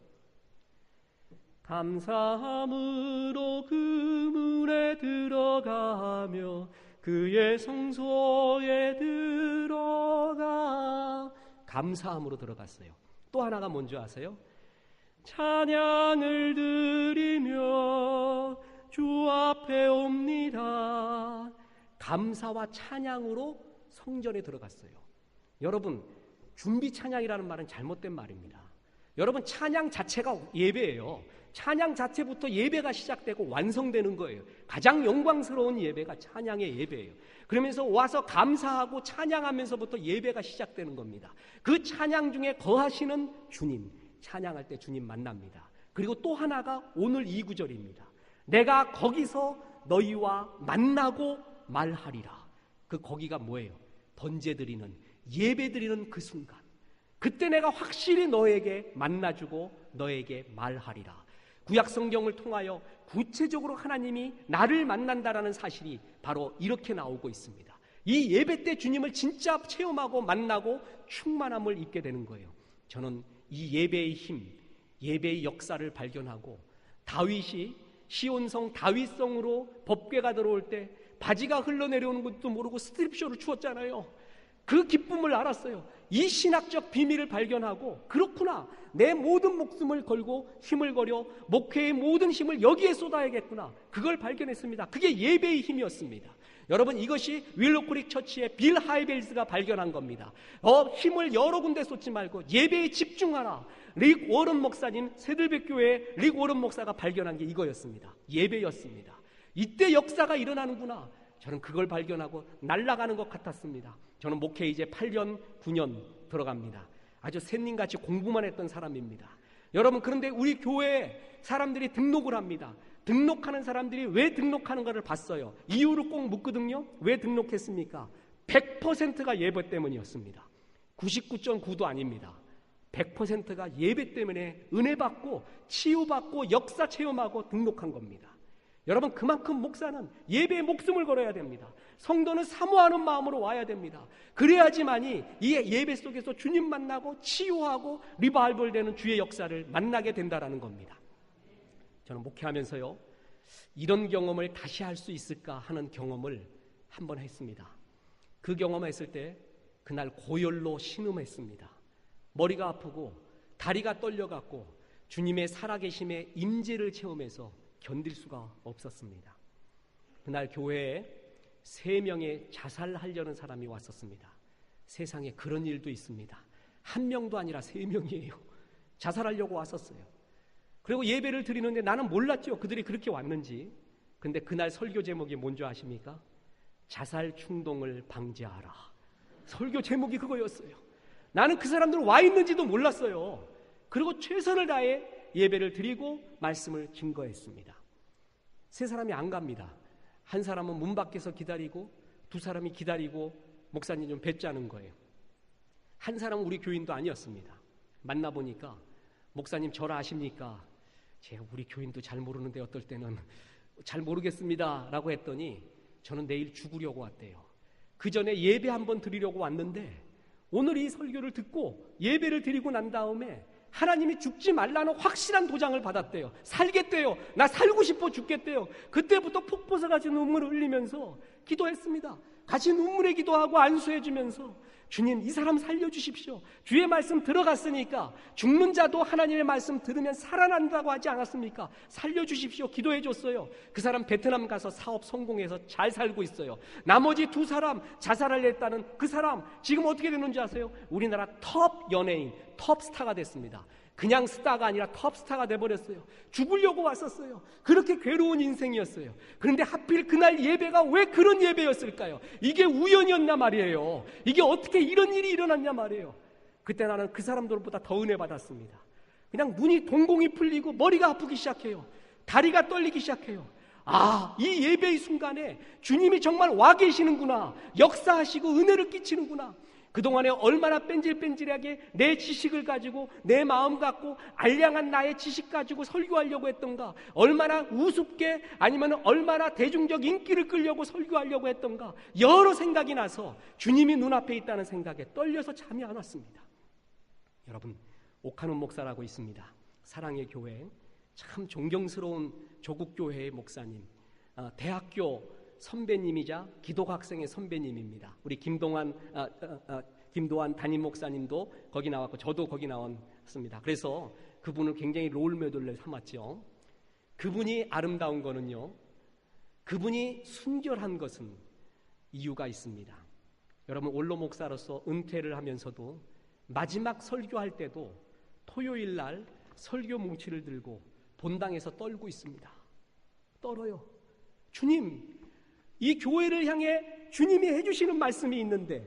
감사함으로 그 문에 들어가며 그의 성소에 들어가. 감사함으로 들어갔어요. 또 하나가 뭔지 아세요? 찬양을 드리며 주 앞에 옵니다. 감사와 찬양으로 성전에 들어갔어요. 여러분, 준비 찬양이라는 말은 잘못된 말입니다. 여러분, 찬양 자체가 예배예요. 찬양 자체부터 예배가 시작되고 완성되는 거예요. 가장 영광스러운 예배가 찬양의 예배예요. 그러면서 와서 감사하고 찬양하면서부터 예배가 시작되는 겁니다. 그 찬양 중에 거하시는 주님, 찬양할 때 주님 만납니다. 그리고 또 하나가 오늘 이 구절입니다. 내가 거기서 너희와 만나고 말하리라. 그 거기가 뭐예요? 번제드리는, 예배드리는 그 순간, 그때 내가 확실히 너에게 만나주고 너에게 말하리라. 구약 성경을 통하여 구체적으로 하나님이 나를 만난다라는 사실이 바로 이렇게 나오고 있습니다. 이 예배 때 주님을 진짜 체험하고 만나고 충만함을 입게 되는 거예요. 저는 이 예배의 힘, 예배의 역사를 발견하고, 다윗이 시온성 다윗성으로 법궤가 들어올 때 바지가 흘러내려오는 것도 모르고 스트립쇼를 추었잖아요. 그 기쁨을 알았어요. 이 신학적 비밀을 발견하고, 그렇구나, 내 모든 목숨을 걸고 힘을 걸여 목회의 모든 힘을 여기에 쏟아야겠구나, 그걸 발견했습니다. 그게 예배의 힘이었습니다. 여러분, 이것이 윌로크릭 처치의 빌 하이벨즈가 발견한 겁니다. 힘을 여러 군데 쏟지 말고 예배에 집중하라. 릭 워런 목사님, 새들백 교회 릭 워런 목사가 발견한 게 이거였습니다. 예배였습니다. 이때 역사가 일어나는구나. 저는 그걸 발견하고 날아가는 것 같았습니다. 저는 목회 이제 8년, 9년 들어갑니다. 아주 샌님같이 공부만 했던 사람입니다. 여러분, 그런데 우리 교회에 사람들이 등록을 합니다. 등록하는 사람들이 왜 등록하는가를 봤어요. 이유를 꼭 묻거든요. 왜 등록했습니까? 100%가 예배 때문이었습니다. 99.9도 아닙니다. 100%가 예배 때문에 은혜 받고 치유받고 역사 체험하고 등록한 겁니다. 여러분, 그만큼 목사는 예배에 목숨을 걸어야 됩니다. 성도는 사모하는 마음으로 와야 됩니다. 그래야지만이 이 예배 속에서 주님 만나고 치유하고 리바이벌 되는 주의 역사를 만나게 된다라는 겁니다. 저는 목회하면서요, 이런 경험을 다시 할 수 있을까 하는 경험을 한번 했습니다. 그 경험을 했을 때 그날 고열로 신음했습니다. 머리가 아프고 다리가 떨려갖고 주님의 살아계심의 임재를 체험해서 견딜 수가 없었습니다. 그날 교회에 3명의 자살하려는 사람이 왔었습니다. 세상에 그런 일도 있습니다. 1명도 아니라 3명이에요. 자살하려고 왔었어요. 그리고 예배를 드리는데 나는 몰랐죠, 그들이 그렇게 왔는지. 근데 그날 설교 제목이 뭔지 아십니까? 자살 충동을 방지하라. 설교 제목이 그거였어요. 나는 그 사람들 와 있는지도 몰랐어요. 그리고 최선을 다해 예배를 드리고 말씀을 증거했습니다. 3사람이 안 갑니다. 한 사람은 문 밖에서 기다리고, 2사람이 기다리고 목사님 좀 뵙자는 거예요. 한 사람은 우리 교인도 아니었습니다. 만나보니까 목사님 저를 아십니까? 제가 우리 교인도 잘 모르는데 어떨 때는 잘 모르겠습니다 라고 했더니 저는 내일 죽으려고 왔대요. 그 전에 예배 한번 드리려고 왔는데 오늘 이 설교를 듣고 예배를 드리고 난 다음에 하나님이 죽지 말라는 확실한 도장을 받았대요. 살겠대요. 나 살고 싶어 죽겠대요. 그때부터 폭포수같이 눈물을 흘리면서 기도했습니다. 같이 눈물에 기도하고 안수해 주면서 주님, 이 사람 살려주십시오. 주의 말씀 들어갔으니까 죽는 자도 하나님의 말씀 들으면 살아난다고 하지 않았습니까? 살려주십시오. 기도해 줬어요. 그 사람 베트남 가서 사업 성공해서 잘 살고 있어요. 나머지 2사람 자살을 했다는 그 사람 지금 어떻게 됐는지 아세요? 우리나라 톱 연예인, 톱 스타가 됐습니다. 그냥 스타가 아니라 톱 스타가 돼버렸어요. 죽으려고 왔었어요. 그렇게 괴로운 인생이었어요. 그런데 하필 그날 예배가 왜 그런 예배였을까요? 이게 우연이었냐 말이에요. 이게 어떻게 이런 일이 일어났냐 말이에요. 그때 나는 그 사람들보다 더 은혜 받았습니다. 그냥 눈이 동공이 풀리고 머리가 아프기 시작해요. 다리가 떨리기 시작해요. 아, 이 예배의 순간에 주님이 정말 와 계시는구나. 역사하시고 은혜를 끼치는구나. 그동안에 얼마나 뺀질뺀질하게 내 지식을 가지고 내 마음 갖고 알량한 나의 지식 가지고 설교하려고 했던가, 얼마나 우습게 아니면 얼마나 대중적 인기를 끌려고 설교하려고 했던가, 여러 생각이 나서 주님이 눈앞에 있다는 생각에 떨려서 잠이 안 왔습니다. 여러분, 오카논 목사라고 있습니다. 사랑의 교회, 참 존경스러운 조국교회의 목사님, 대학교 선배님이자 기독학생의 선배님입니다. 우리 김도환 담임 목사님도 거기 나왔고 저도 거기 나왔습니다. 그래서 그분을 굉장히 롤모델로 삼았죠. 그분이 아름다운 거는요, 그분이 순결한 것은 이유가 있습니다. 여러분, 원로 목사로서 은퇴를 하면서도 마지막 설교할 때도 토요일 날 설교 뭉치를 들고 본당에서 떨고 있습니다. 떨어요. 주님, 이 교회를 향해 주님이 해주시는 말씀이 있는데,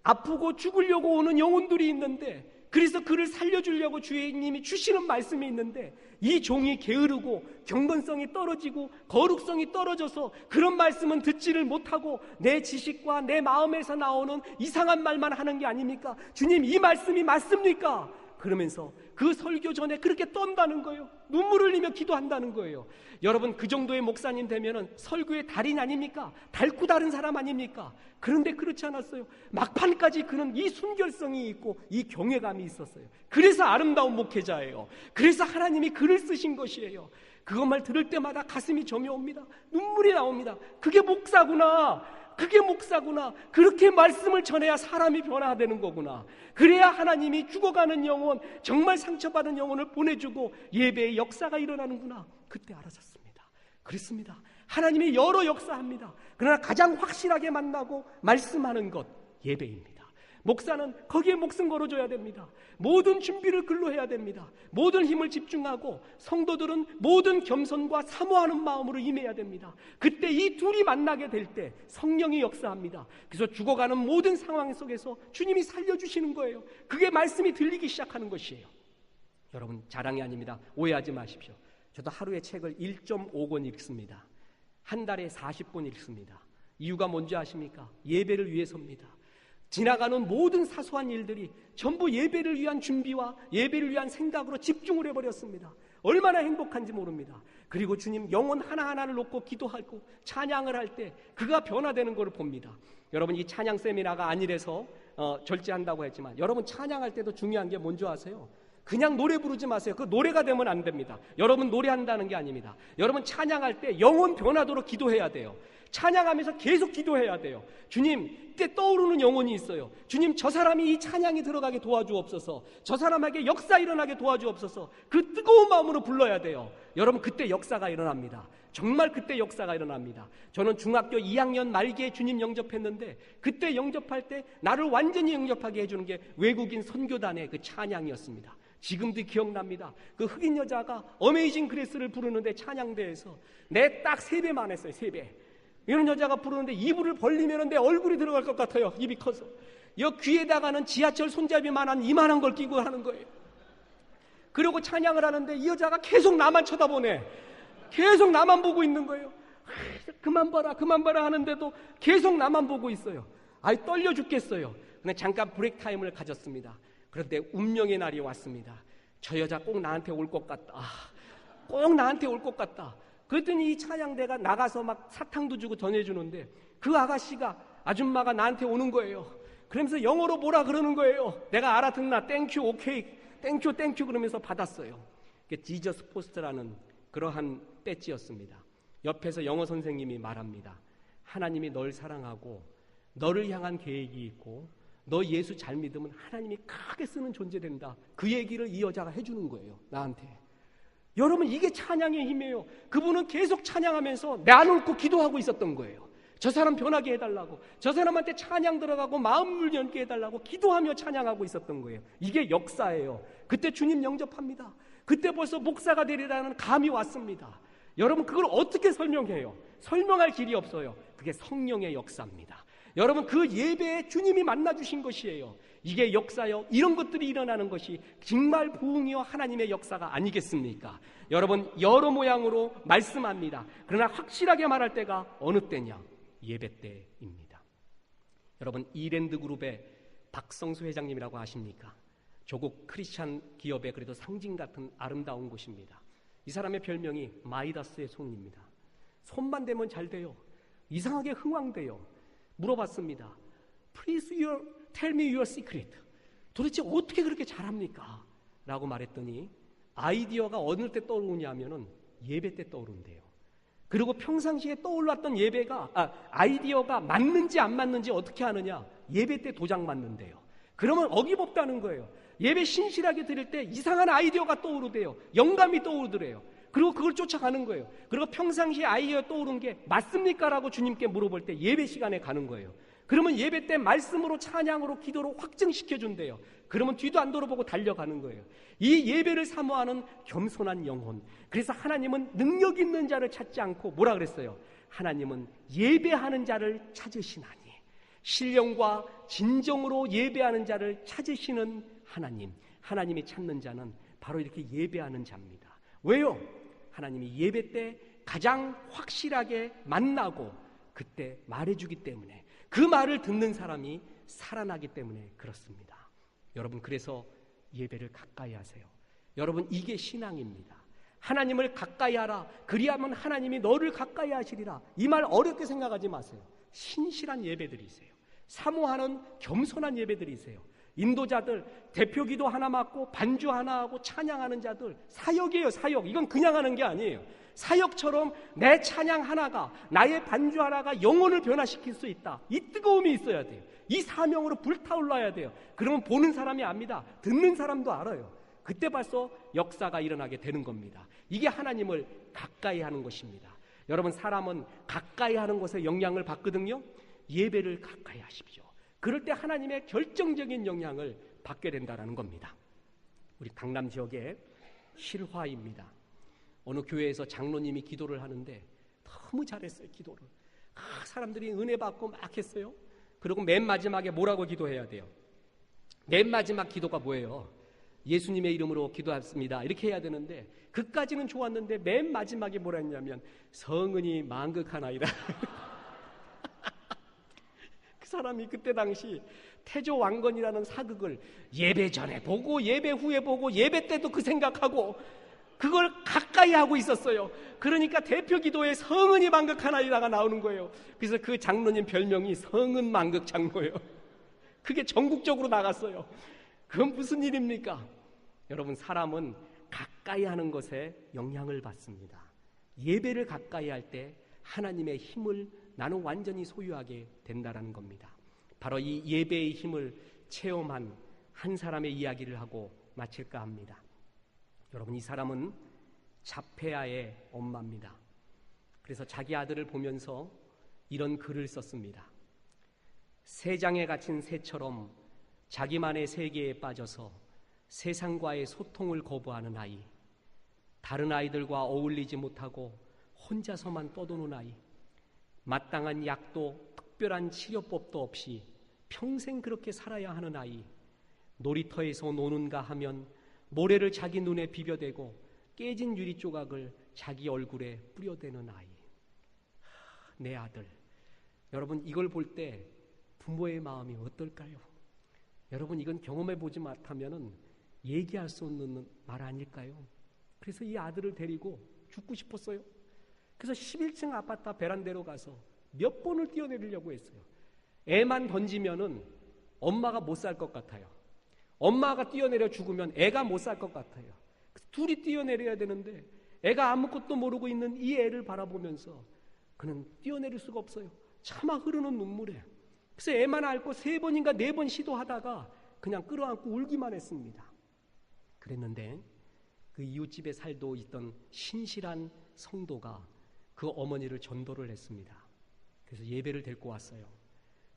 아프고 죽으려고 오는 영혼들이 있는데, 그래서 그를 살려주려고 주님이 주시는 말씀이 있는데, 이 종이 게으르고 경건성이 떨어지고 거룩성이 떨어져서 그런 말씀은 듣지를 못하고 내 지식과 내 마음에서 나오는 이상한 말만 하는 게 아닙니까? 주님, 이 말씀이 맞습니까? 그러면서 그 설교 전에 그렇게 떤다는 거예요. 눈물을 흘리며 기도한다는 거예요. 여러분, 그 정도의 목사님 되면은 설교의 달인 아닙니까? 닳고 다른 사람 아닙니까? 그런데 그렇지 않았어요. 막판까지 그는 이 순결성이 있고 이 경외감이 있었어요. 그래서 아름다운 목회자예요. 그래서 하나님이 그를 쓰신 것이에요. 그것만 들을 때마다 가슴이 저며옵니다. 눈물이 나옵니다. 그게 목사구나. 그게 목사구나. 그렇게 말씀을 전해야 사람이 변화되는 거구나. 그래야 하나님이 죽어가는 영혼, 정말 상처받은 영혼을 보내주고 예배의 역사가 일어나는구나. 그때 알아섰습니다. 그렇습니다. 하나님이 여러 역사합니다. 그러나 가장 확실하게 만나고 말씀하는 것, 예배입니다. 목사는 거기에 목숨 걸어줘야 됩니다. 모든 준비를 글로 해야 됩니다. 모든 힘을 집중하고 성도들은 모든 겸손과 사모하는 마음으로 임해야 됩니다. 그때 이 둘이 만나게 될 때 성령이 역사합니다. 그래서 죽어가는 모든 상황 속에서 주님이 살려주시는 거예요. 그게 말씀이 들리기 시작하는 것이에요. 여러분, 자랑이 아닙니다. 오해하지 마십시오. 저도 하루에 책을 1.5권 읽습니다. 한 달에 40권 읽습니다. 이유가 뭔지 아십니까? 예배를 위해서입니다. 지나가는 모든 사소한 일들이 전부 예배를 위한 준비와 예배를 위한 생각으로 집중을 해버렸습니다. 얼마나 행복한지 모릅니다. 그리고 주님 영혼 하나하나를 놓고 기도하고 찬양을 할 때 그가 변화되는 것을 봅니다. 여러분, 이 찬양 세미나가 아니라서 절제한다고 했지만 여러분 찬양할 때도 중요한 게 뭔지 아세요? 그냥 노래 부르지 마세요. 그 노래가 되면 안 됩니다. 여러분 노래한다는 게 아닙니다. 여러분 찬양할 때 영혼 변화도록 기도해야 돼요. 찬양하면서 계속 기도해야 돼요. 주님, 그때 떠오르는 영혼이 있어요. 주님, 저 사람이 이 찬양이 들어가게 도와주옵소서. 저 사람에게 역사 일어나게 도와주옵소서. 그 뜨거운 마음으로 불러야 돼요. 여러분, 그때 역사가 일어납니다. 정말 그때 역사가 일어납니다. 저는 중학교 2학년 말기에 주님 영접했는데 그때 영접할 때 나를 완전히 영접하게 해주는 게 외국인 선교단의 그 찬양이었습니다. 지금도 기억납니다. 그 흑인 여자가 어메이징 그레이스를 부르는데 찬양대에서 내 딱 3배만 했어요. 3배. 이런 여자가 부르는데 이불을 벌리면 내 얼굴이 들어갈 것 같아요. 입이 커서. 이 귀에다가는 지하철 손잡이만한 이만한 걸 끼고 하는 거예요. 그리고 찬양을 하는데 이 여자가 계속 나만 쳐다보네. 계속 나만 보고 있는 거예요. 그만 봐라 하는데도 계속 나만 보고 있어요. 아이, 떨려 죽겠어요. 근데 잠깐 브레이크 타임을 가졌습니다. 그런데 운명의 날이 왔습니다. 저 여자 꼭 나한테 올 것 같다. 꼭 나한테 올 것 같다. 그랬더니 이 찬양대가 나가서 막 사탕도 주고 전해주는데 그 아줌마가 나한테 오는 거예요. 그러면서 영어로 뭐라 그러는 거예요. 내가 알아듣나? 땡큐, 오케이, 땡큐 그러면서 받았어요. 지저스 포스트라는 그러한 배지였습니다. 옆에서 영어 선생님이 말합니다. 하나님이 널 사랑하고 너를 향한 계획이 있고 너 예수 잘 믿으면 하나님이 크게 쓰는 존재 된다. 그 얘기를 이 여자가 해주는 거예요. 나한테. 여러분, 이게 찬양의 힘이에요. 그분은 계속 찬양하면서 내 놓고 기도하고 있었던 거예요. 저 사람 변하게 해달라고, 저 사람한테 찬양 들어가고 마음을 열게 해달라고 기도하며 찬양하고 있었던 거예요. 이게 역사예요. 그때 주님 영접합니다. 그때 벌써 목사가 되리라는 감이 왔습니다. 여러분, 그걸 어떻게 설명해요? 설명할 길이 없어요. 그게 성령의 역사입니다. 여러분, 그 예배에 주님이 만나주신 것이에요. 이게 역사요. 이런 것들이 일어나는 것이 정말 부흥이요 하나님의 역사가 아니겠습니까? 여러분, 여러 모양으로 말씀합니다. 그러나 확실하게 말할 때가 어느 때냐? 예배 때입니다. 여러분, 이랜드 그룹의 박성수 회장님이라고 아십니까? 조국 크리스찬 기업의 그래도 상징 같은 아름다운 곳입니다. 이 사람의 별명이 마이다스의 손입니다. 손만 대면 잘 돼요. 이상하게 흥왕돼요. 물어봤습니다. Please tell me your secret. 도대체 어떻게 그렇게 잘합니까? 라고 말했더니 아이디어가 어느 때 떠오르냐 하면은 예배 때 떠오른대요. 그리고 평상시에 떠올랐던 아이디어가 맞는지 안 맞는지 어떻게 하느냐? 예배 때 도장 맞는데요. 그러면 어김없다는 거예요. 예배 신실하게 드릴 때 이상한 아이디어가 떠오르대요. 영감이 떠오르더래요. 그리고 그걸 쫓아가는 거예요. 그리고 평상시에 아이디어 떠오른 게 맞습니까? 라고 주님께 물어볼 때 예배 시간에 가는 거예요. 그러면 예배 때 말씀으로 찬양으로 기도로 확증시켜준대요. 그러면 뒤도 안 돌아보고 달려가는 거예요. 이 예배를 사모하는 겸손한 영혼. 그래서 하나님은 능력 있는 자를 찾지 않고 뭐라 그랬어요? 하나님은 예배하는 자를 찾으시나니. 신령과 진정으로 예배하는 자를 찾으시는 하나님. 하나님이 찾는 자는 바로 이렇게 예배하는 자입니다. 왜요? 하나님이 예배 때 가장 확실하게 만나고 그때 말해주기 때문에, 그 말을 듣는 사람이 살아나기 때문에 그렇습니다. 여러분, 그래서 예배를 가까이 하세요. 여러분, 이게 신앙입니다. 하나님을 가까이 하라. 그리하면 하나님이 너를 가까이 하시리라. 이 말 어렵게 생각하지 마세요. 신실한 예배들이세요. 사모하는 겸손한 예배들이세요. 인도자들 대표기도 하나 맡고 반주 하나 하고 찬양하는 자들 사역이에요. 사역. 이건 그냥 하는 게 아니에요. 사역처럼 내 찬양 하나가, 나의 반주 하나가 영혼을 변화시킬 수 있다. 이 뜨거움이 있어야 돼요. 이 사명으로 불타올라야 돼요. 그러면 보는 사람이 압니다. 듣는 사람도 알아요. 그때 벌써 역사가 일어나게 되는 겁니다. 이게 하나님을 가까이 하는 것입니다. 여러분, 사람은 가까이 하는 것에 영향을 받거든요. 예배를 가까이 하십시오. 그럴 때 하나님의 결정적인 영향을 받게 된다는 겁니다. 우리 강남 지역의 실화입니다. 어느 교회에서 장로님이 기도를 하는데 너무 잘했어요. 기도를 사람들이 은혜 받고 막 했어요. 그리고 맨 마지막에 뭐라고 기도해야 돼요? 맨 마지막 기도가 뭐예요? 예수님의 이름으로 기도했습니다, 이렇게 해야 되는데, 그까지는 좋았는데 맨 마지막에 뭐라 했냐면 성은이 만극하나이다. 그 사람이 그때 당시 태조 왕건이라는 사극을 예배 전에 보고 예배 후에 보고 예배 때도 그 생각하고 그걸 가까이 하고 있었어요. 그러니까 대표 기도에 성은이 만극하나이다가 나오는 거예요. 그래서 그 장로님 별명이 성은 만극 장로예요. 그게 전국적으로 나갔어요. 그건 무슨 일입니까? 여러분, 사람은 가까이 하는 것에 영향을 받습니다. 예배를 가까이 할 때 하나님의 힘을 나는 완전히 소유하게 된다는 겁니다. 바로 이 예배의 힘을 체험한 한 사람의 이야기를 하고 마칠까 합니다. 여러분, 이 사람은 자폐아의 엄마입니다. 그래서 자기 아들을 보면서 이런 글을 썼습니다. 새장에 갇힌 새처럼 자기만의 세계에 빠져서 세상과의 소통을 거부하는 아이, 다른 아이들과 어울리지 못하고 혼자서만 떠도는 아이, 마땅한 약도 특별한 치료법도 없이 평생 그렇게 살아야 하는 아이, 놀이터에서 노는가 하면 모래를 자기 눈에 비벼대고 깨진 유리 조각을 자기 얼굴에 뿌려대는 아이. 내 아들. 여러분, 이걸 볼 때 부모의 마음이 어떨까요? 여러분, 이건 경험해 보지 못하면 얘기할 수 없는 말 아닐까요? 그래서 이 아들을 데리고 죽고 싶었어요. 그래서 11층 아파트 베란다로 가서 몇 번을 뛰어내리려고 했어요. 애만 던지면은 엄마가 못 살 것 같아요. 엄마가 뛰어내려 죽으면 애가 못 살 것 같아요. 그래서 둘이 뛰어내려야 되는데 애가 아무것도 모르고 있는 이 애를 바라보면서 그는 뛰어내릴 수가 없어요. 차마 흐르는 눈물에. 그래서 애만 앓고 3번인가 4번 시도하다가 그냥 끌어안고 울기만 했습니다. 그랬는데 그 이웃집에 살고 있던 신실한 성도가 그 어머니를 전도를 했습니다. 그래서 예배를 데리고 왔어요.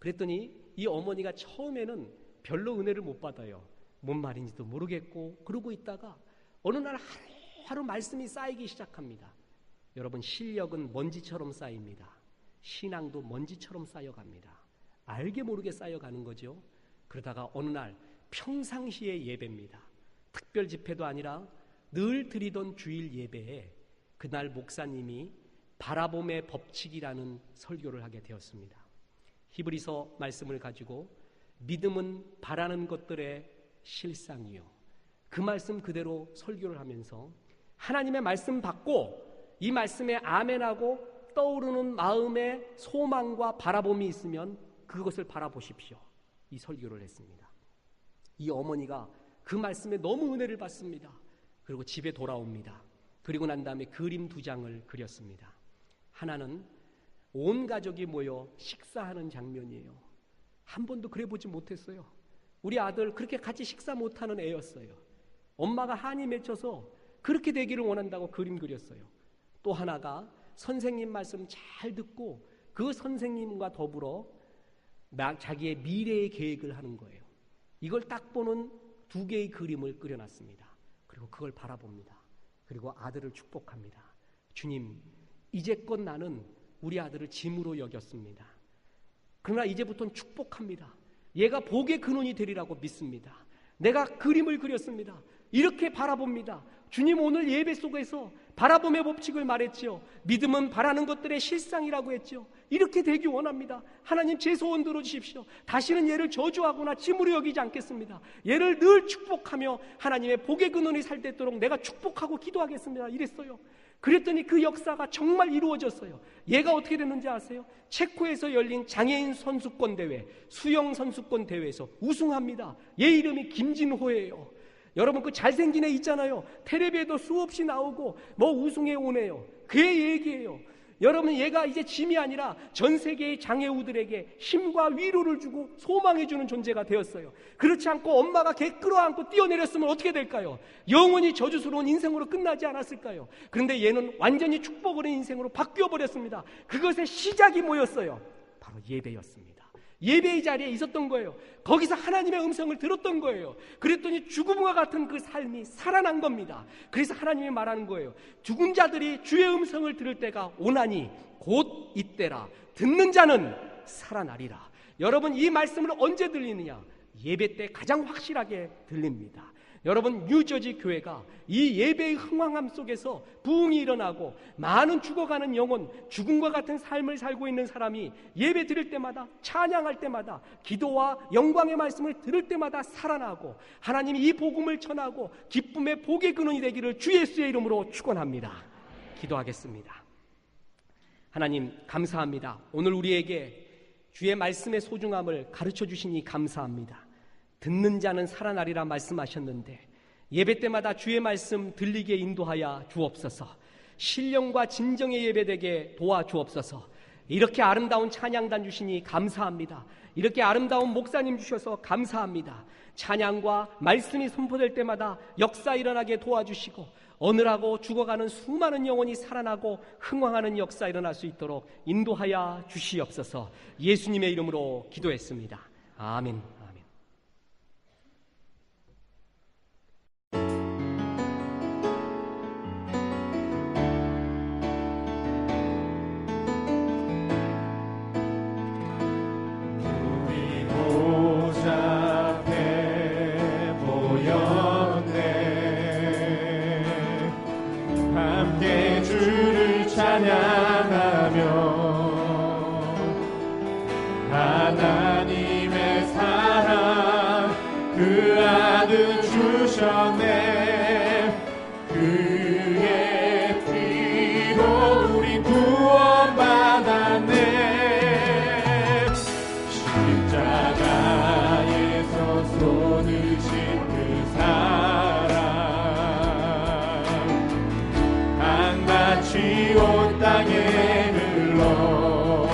그랬더니 이 어머니가 처음에는 별로 은혜를 못 받아요. 뭔 말인지도 모르겠고 그러고 있다가 어느 날 하루 말씀이 쌓이기 시작합니다. 여러분, 실력은 먼지처럼 쌓입니다. 신앙도 먼지처럼 쌓여갑니다. 알게 모르게 쌓여가는 거죠. 그러다가 어느 날 평상시의 예배입니다. 특별 집회도 아니라 늘 드리던 주일 예배에 그날 목사님이 바라봄의 법칙이라는 설교를 하게 되었습니다. 히브리서 말씀을 가지고 믿음은 바라는 것들의 실상이요, 그 말씀 그대로 설교를 하면서 하나님의 말씀 받고 이 말씀에 아멘하고 떠오르는 마음의 소망과 바라봄이 있으면 그것을 바라보십시오, 이 설교를 했습니다. 이 어머니가 그 말씀에 너무 은혜를 받습니다. 그리고 집에 돌아옵니다. 그리고 난 다음에 그림 2장을 그렸습니다. 하나는 온 가족이 모여 식사하는 장면이에요. 한 번도 그래보지 못했어요. 우리 아들 그렇게 같이 식사 못하는 애였어요. 엄마가 한이 맺혀서 그렇게 되기를 원한다고 그림 그렸어요. 또 하나가 선생님 말씀 잘 듣고 그 선생님과 더불어 자기의 미래의 계획을 하는 거예요. 이걸 딱 보는 2개의 그림을 그려놨습니다. 그리고 그걸 바라봅니다. 그리고 아들을 축복합니다. 주님, 이제껏 나는 우리 아들을 짐으로 여겼습니다. 그러나 이제부터는 축복합니다. 얘가 복의 근원이 되리라고 믿습니다. 내가 그림을 그렸습니다. 이렇게 바라봅니다. 주님, 오늘 예배 속에서 바라봄의 법칙을 말했지요. 믿음은 바라는 것들의 실상이라고 했죠. 이렇게 되기 원합니다. 하나님, 제 소원 들어주십시오. 다시는 얘를 저주하거나 짐으로 여기지 않겠습니다. 얘를 늘 축복하며 하나님의 복의 근원이 살 때 있도록 내가 축복하고 기도하겠습니다. 이랬어요. 그랬더니 그 역사가 정말 이루어졌어요. 얘가 어떻게 됐는지 아세요? 체코에서 열린 장애인 선수권 대회, 수영 선수권 대회에서 우승합니다. 얘 이름이 김진호예요. 여러분, 그 잘생긴 애 있잖아요. 텔레비에도 수없이 나오고 뭐 우승해 오네요. 그의 얘기예요. 여러분, 얘가 이제 짐이 아니라 전 세계의 장애우들에게 힘과 위로를 주고 소망해주는 존재가 되었어요. 그렇지 않고 엄마가 걔 끌어안고 뛰어내렸으면 어떻게 될까요? 영원히 저주스러운 인생으로 끝나지 않았을까요? 그런데 얘는 완전히 축복을 한 인생으로 바뀌어버렸습니다. 그것의 시작이 뭐였어요? 바로 예배였습니다. 예배의 자리에 있었던 거예요. 거기서 하나님의 음성을 들었던 거예요. 그랬더니 죽음과 같은 그 삶이 살아난 겁니다. 그래서 하나님이 말하는 거예요. 죽은 자들이 주의 음성을 들을 때가 오나니 곧 이때라. 듣는 자는 살아나리라. 여러분, 이 말씀을 언제 들리느냐? 예배 때 가장 확실하게 들립니다. 여러분, 뉴저지 교회가 이 예배의 흥황함 속에서 부흥이 일어나고 많은 죽어가는 영혼, 죽음과 같은 삶을 살고 있는 사람이 예배 드릴 때마다, 찬양할 때마다, 기도와 영광의 말씀을 들을 때마다 살아나고 하나님이 이 복음을 전하고 기쁨의 복의 근원이 되기를 주 예수의 이름으로 축원합니다. 기도하겠습니다. 하나님, 감사합니다. 오늘 우리에게 주의 말씀의 소중함을 가르쳐 주시니 감사합니다. 듣는 자는 살아나리라 말씀하셨는데 예배 때마다 주의 말씀 들리게 인도하여 주옵소서. 신령과 진정의 예배되게 도와주옵소서. 이렇게 아름다운 찬양단 주시니 감사합니다. 이렇게 아름다운 목사님 주셔서 감사합니다. 찬양과 말씀이 선포될 때마다 역사 일어나게 도와주시고 어느라고 죽어가는 수많은 영혼이 살아나고 흥황하는 역사 일어날 수 있도록 인도하여 주시옵소서. 예수님의 이름으로 기도했습니다. 아멘. 찬양하며 하나님의 사랑 그 아들 주셨네. 그의 피로 우리 구원받았네. 십자가에서 손을 신 그 사랑 강같이 온 땅에 흘러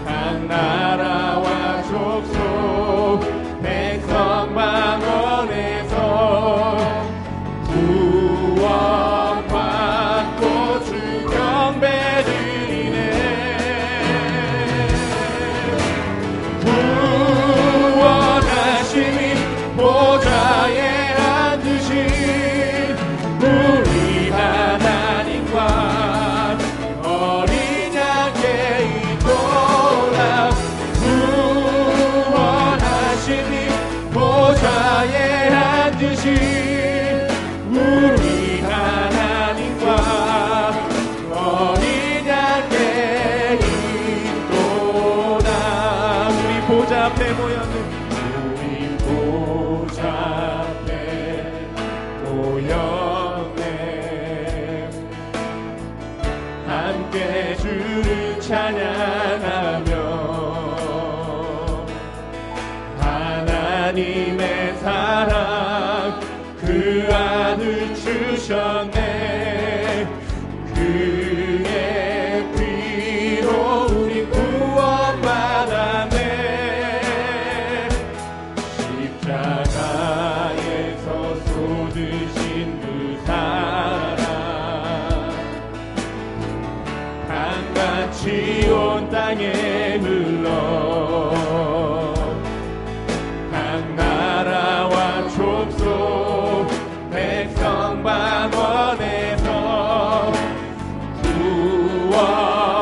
각 나라와 족속 백성 만원에서 구원받고 주 경배드리네. 구원하심이 보좌에 앉으신 우리 하나님과 어린 양께 있도다. 구원하심이 보좌에 앉으신 우리 하나님과 어린 양께 있도다. 우리 보좌 앞에 모였는 우리 보좌 앞에 모였네. 함께 주를 찬양하며 하나님의 사랑 그 아들 주셨네. 그의 피로 우리 구원받았네. 십자가에서 쏟으신 그 사랑 강같이 온 땅에 흘러 각 나라와 족속 백성 만원에서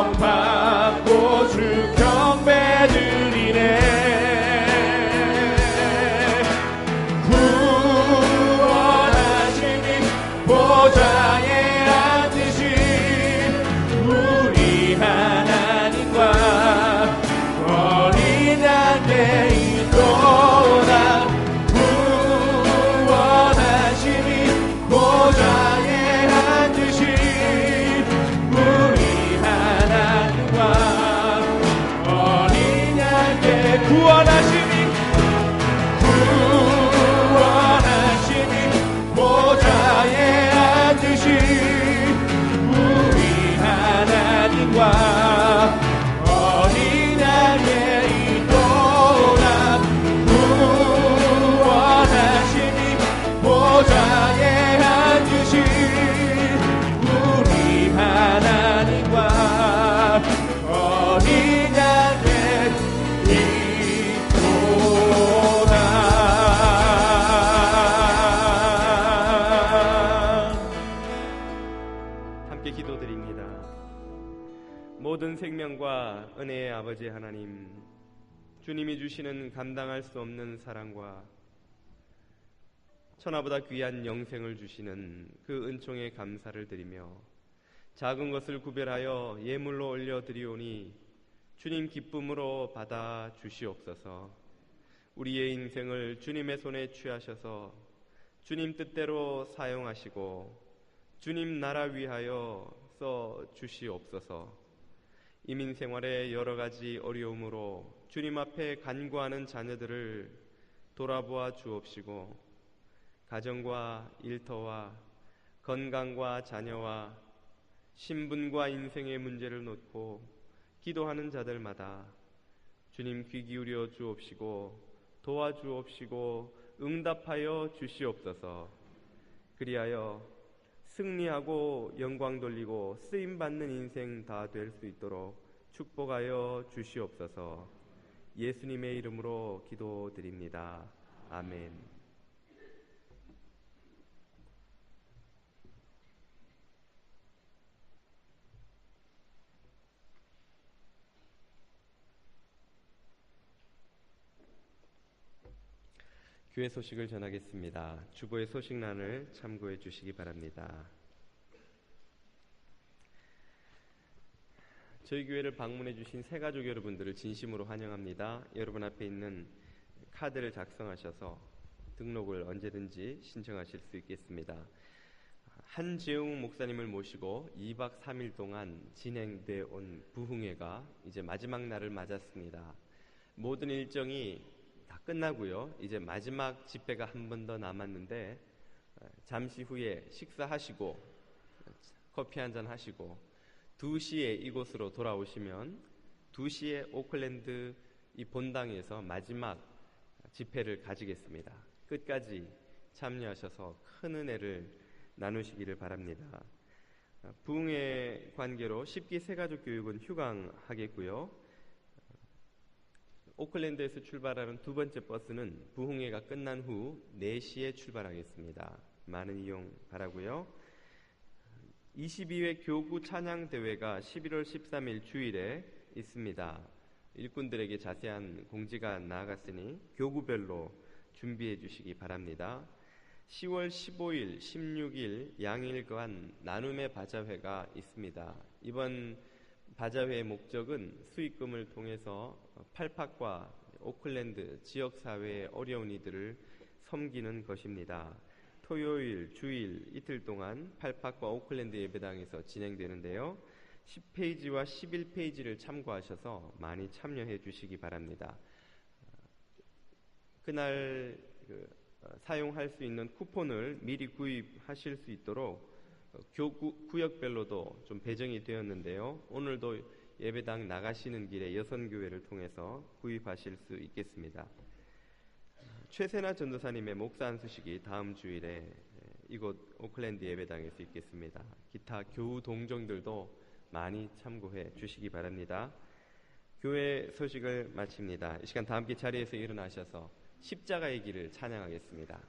구원받고 주 경배드리네. 구원하심이 보좌에 앉으신 우리 하나님과 생명과 은혜의 아버지 하나님, 주님이 주시는 감당할 수 없는 사랑과 천하보다 귀한 영생을 주시는 그 은총에 감사를 드리며 작은 것을 구별하여 예물로 올려드리오니 주님 기쁨으로 받아 주시옵소서. 우리의 인생을 주님의 손에 취하셔서 주님 뜻대로 사용하시고 주님 나라 위하여 써 주시옵소서. 이민생활의 여러 가지 어려움으로 주님 앞에 간구하는 자녀들을 돌아보아 주옵시고 가정과 일터와 건강과 자녀와 신분과 인생의 문제를 놓고 기도하는 자들마다 주님 귀 기울여 주옵시고 도와주옵시고 응답하여 주시옵소서. 그리하여 승리하고 영광 돌리고 쓰임받는 인생 다 될 수 있도록 축복하여 주시옵소서. 예수님의 이름으로 기도드립니다. 아멘. 교회 소식을 전하겠습니다. 주보의 소식란을 참고해 주시기 바랍니다. 저희 교회를 방문해 주신 새가족 여러분들을 진심으로 환영합니다. 여러분 앞에 있는 카드를 작성하셔서 등록을 언제든지 신청하실 수 있겠습니다. 한재웅 목사님을 모시고 2박 3일 동안 진행되어 온 부흥회가 이제 마지막 날을 맞았습니다. 모든 일정이 다 끝나고요. 이제 마지막 집회가 한 번 더 남았는데 잠시 후에 식사하시고 커피 한잔 하시고 2시에 이곳으로 돌아오시면 2시에 오클랜드 이 본당에서 마지막 집회를 가지겠습니다. 끝까지 참여하셔서 큰 은혜를 나누시기를 바랍니다. 부흥회 관계로 10기 새가족 교육은 휴강하겠고요. 오클랜드에서 출발하는 두 번째 버스는 부흥회가 끝난 후 4시에 출발하겠습니다. 많은 이용 바라고요. 22회 교구 찬양대회가 11월 13일 주일에 있습니다. 일꾼들에게 자세한 공지가 나아갔으니 교구별로 준비해 주시기 바랍니다. 10월 15일, 16일 양일간 나눔의 바자회가 있습니다. 이번 바자회의 목적은 수익금을 통해서 팔팍과 오클랜드 지역사회의 어려운 이들을 섬기는 것입니다. 토요일, 주일 이틀 동안 팔팍과 오클랜드 예배당에서 진행되는데요. 10페이지와 11페이지를 참고하셔서 많이 참여해 주시기 바랍니다. 그날 사용할 수 있는 쿠폰을 미리 구입하실 수 있도록 구역별로도 좀 배정이 되었는데요. 오늘도 예배당 나가시는 길에 여선교회를 통해서 구입하실 수 있겠습니다. 최세나 전도사님의 목사 안수식이 다음 주일에 이곳 오클랜드 예배당에서 있겠습니다. 기타 교우 동정들도 많이 참고해 주시기 바랍니다. 교회 소식을 마칩니다. 이 시간 다 함께 자리에서 일어나셔서 십자가의 길을 찬양하겠습니다.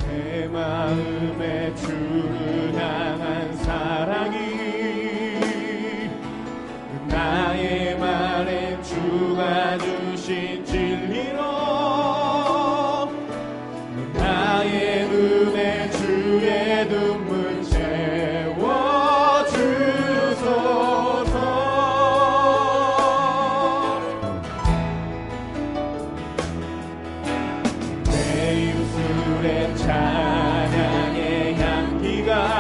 내 마음에 주를 향한 사랑이 나의 말에 주가 주신 진리로 나의 눈에 주의 눈물 채워주소서. 내 입술에 찬양의 향기가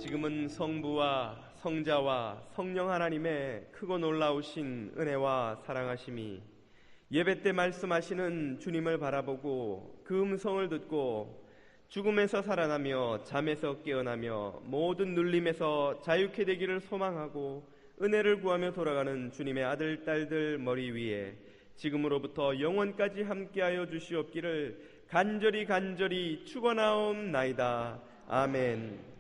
지금은 성부와 성자와 성령 하나님의 크고 놀라우신 은혜와 사랑하심이 예배 때 말씀하시는 주님을 바라보고 그 음성을 듣고 죽음에서 살아나며 잠에서 깨어나며 모든 눌림에서 자유케 되기를 소망하고 은혜를 구하며 돌아가는 주님의 아들 딸들 머리 위에 지금으로부터 영원까지 함께하여 주시옵기를 간절히 축원하옵나이다. 아멘.